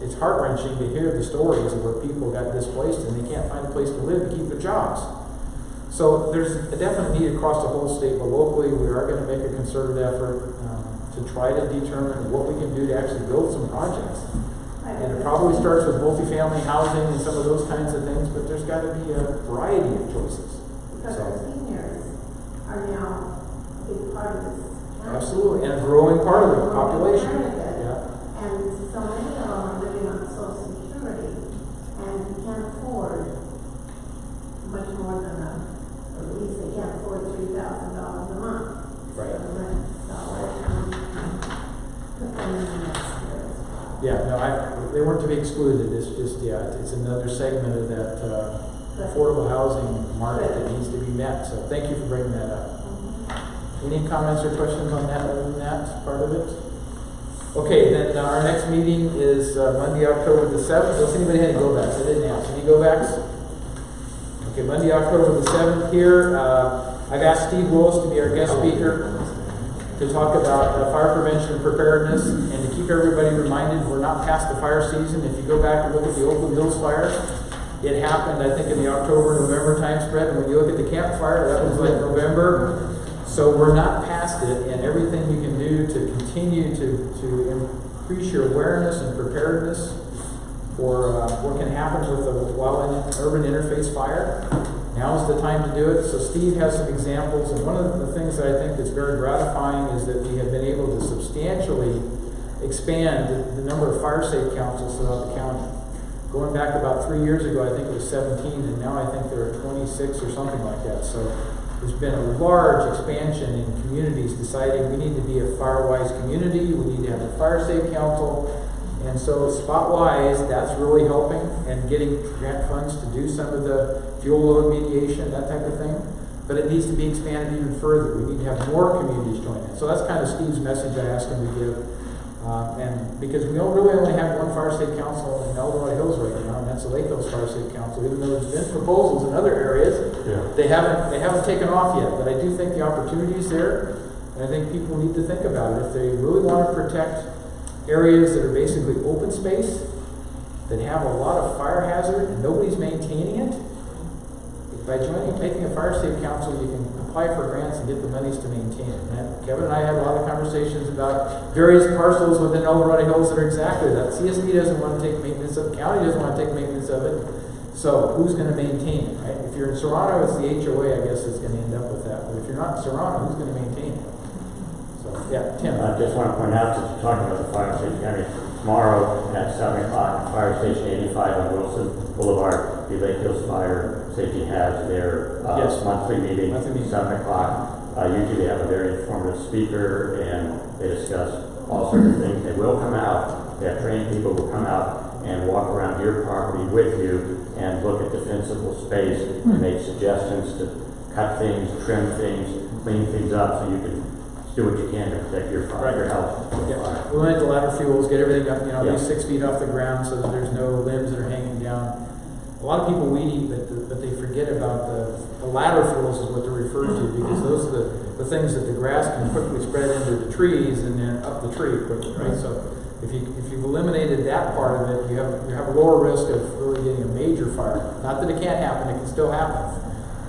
it's heart-wrenching to hear the stories of where people got displaced and they can't find a place to live to keep their jobs. So there's a definite need across the whole state, but locally we are going to make a concerted effort to try to determine what we can do to actually build some projects. And it probably starts with multifamily housing and some of those kinds of things, but there's got to be a variety of choices. Because our seniors are now a big part of this. Absolutely, and a growing part of the population. Yeah. And so many of them are living on Social Security, and you can't afford much more than at least they can't afford $3,000 a month. Right. For rent. So put them in the next year. Yeah, no, they weren't to be excluded. It's just, it's another segment of that affordable housing market that needs to be met. So thank you for bringing that up. Any comments or questions on that other than that part of it? Okay, then our next meeting is Monday, October the 7th. Does anybody have any go-backs? I didn't ask. Any go-backs? Okay, Monday, October the 7th here. I've asked Steve Willis to be our guest speaker to talk about fire prevention and preparedness, and to keep everybody reminded we're not past the fire season. If you go back and look at the Oakland Hills fire, it happened, I think, in the October-November time spread, and when you look at the Camp Fire, that was like November. So we're not past it, and everything you can do to continue to increase your awareness and preparedness for what can happen with the urban interface fire. Now is the time to do it. So Steve has some examples, and one of the things that I think that's very gratifying is that we have been able to substantially expand the number of fire safe councils throughout the county. Going back about 3 years ago, I think it was 17, and now I think there are 26 or something like that. So there's been a large expansion in communities deciding we need to be a fire-wise community, we need to have a fire safe council. And so spot-wise, that's really helping, and getting grant funds to do some of the fuel load mediation, that type of thing. But it needs to be expanded even further. We need to have more communities join in. So that's kind of Steve's message I asked him to give. And because we don't really only have one fire safe council in Eldorado Hills right now, and that's the Lake Hills Fire Safe Council. Even though there's been proposals in other areas, they haven't taken off yet. But I do think the opportunity is there, and I think people need to think about it. If they really want to protect areas that are basically open space, that have a lot of fire hazard and nobody's maintaining it, by making a fire safe council, you can apply for grants and get the monies to maintain it. And Kevin and I had a lot of conversations about various parcels within Eldorado Hills that are exactly that. CSD doesn't want to take maintenance of it, county doesn't want to take maintenance of it. So who's going to maintain it, right? If you're in Serrano, it's the HOA, I guess, that's going to end up with that. But if you're not in Serrano, who's going to maintain it? So, yeah, Tim. I just want to point out, since you're talking about the fire station, tomorrow at 7 o'clock, Fire Station 85 on Wilson Boulevard, the Lake Hills Fire Safety has their monthly meeting, 7 o'clock. Usually they have a very informative speaker, and they discuss all sorts of things. They will come out, they have trained people who will come out and walk around your property with you and look at defensible space and make suggestions to cut things, trim things, clean things up so you can do what you can to protect your health. Yeah. We want to ladder fuels, get everything up, at least 6 feet off the ground so that there's no limbs that are hanging down. A lot of people weed eat, but they forget about the ladder fuels is what they're referred to, because those are the things that the grass can quickly spread into the trees and then up the tree quickly, right? So if you've eliminated that part of it, you have a lower risk of really getting a major fire. Not that it can't happen, it can still happen.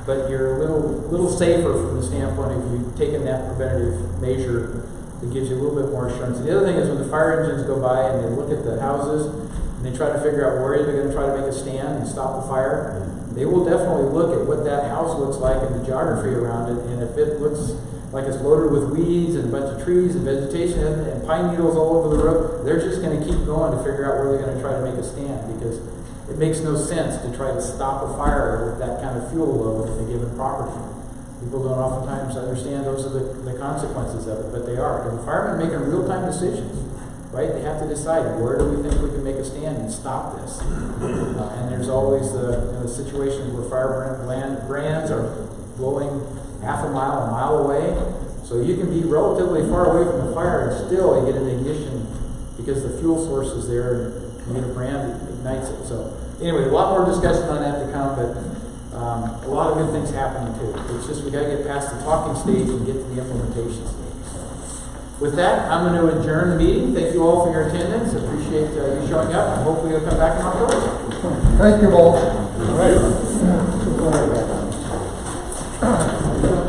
but you're a little safer from the standpoint of you taking that preventative measure that gives you a little bit more assurance. And the other thing is when the fire engines go by and they look at the houses and they try to figure out where they're going to try to make a stand and stop the fire, they will definitely look at what that house looks like and the geography around it, and if it looks like it's loaded with weeds and a bunch of trees and vegetation and pine needles all over the road, they're just going to keep going to figure out where they're going to try to make a stand, because it makes no sense to try to stop a fire with that kind of fuel load in a given property. People don't oftentimes understand those are the consequences of it, but they are. And the firemen are making real-time decisions, right? They have to decide, where do we think we can make a stand and stop this? And there's always the situations where fire brands are blowing half a mile away. So you can be relatively far away from the fire and still you get an ignition because the fuel source is there and you get a brand that ignites it. So anyway, a lot more discussion on that to come, but a lot of good things happening too. It's just we got to get past the talking stage and get to the implementation stage. So with that, I'm going to adjourn the meeting. Thank you all for your attendance. Appreciate you showing up, and hopefully you'll come back in October. Thank you all. All right.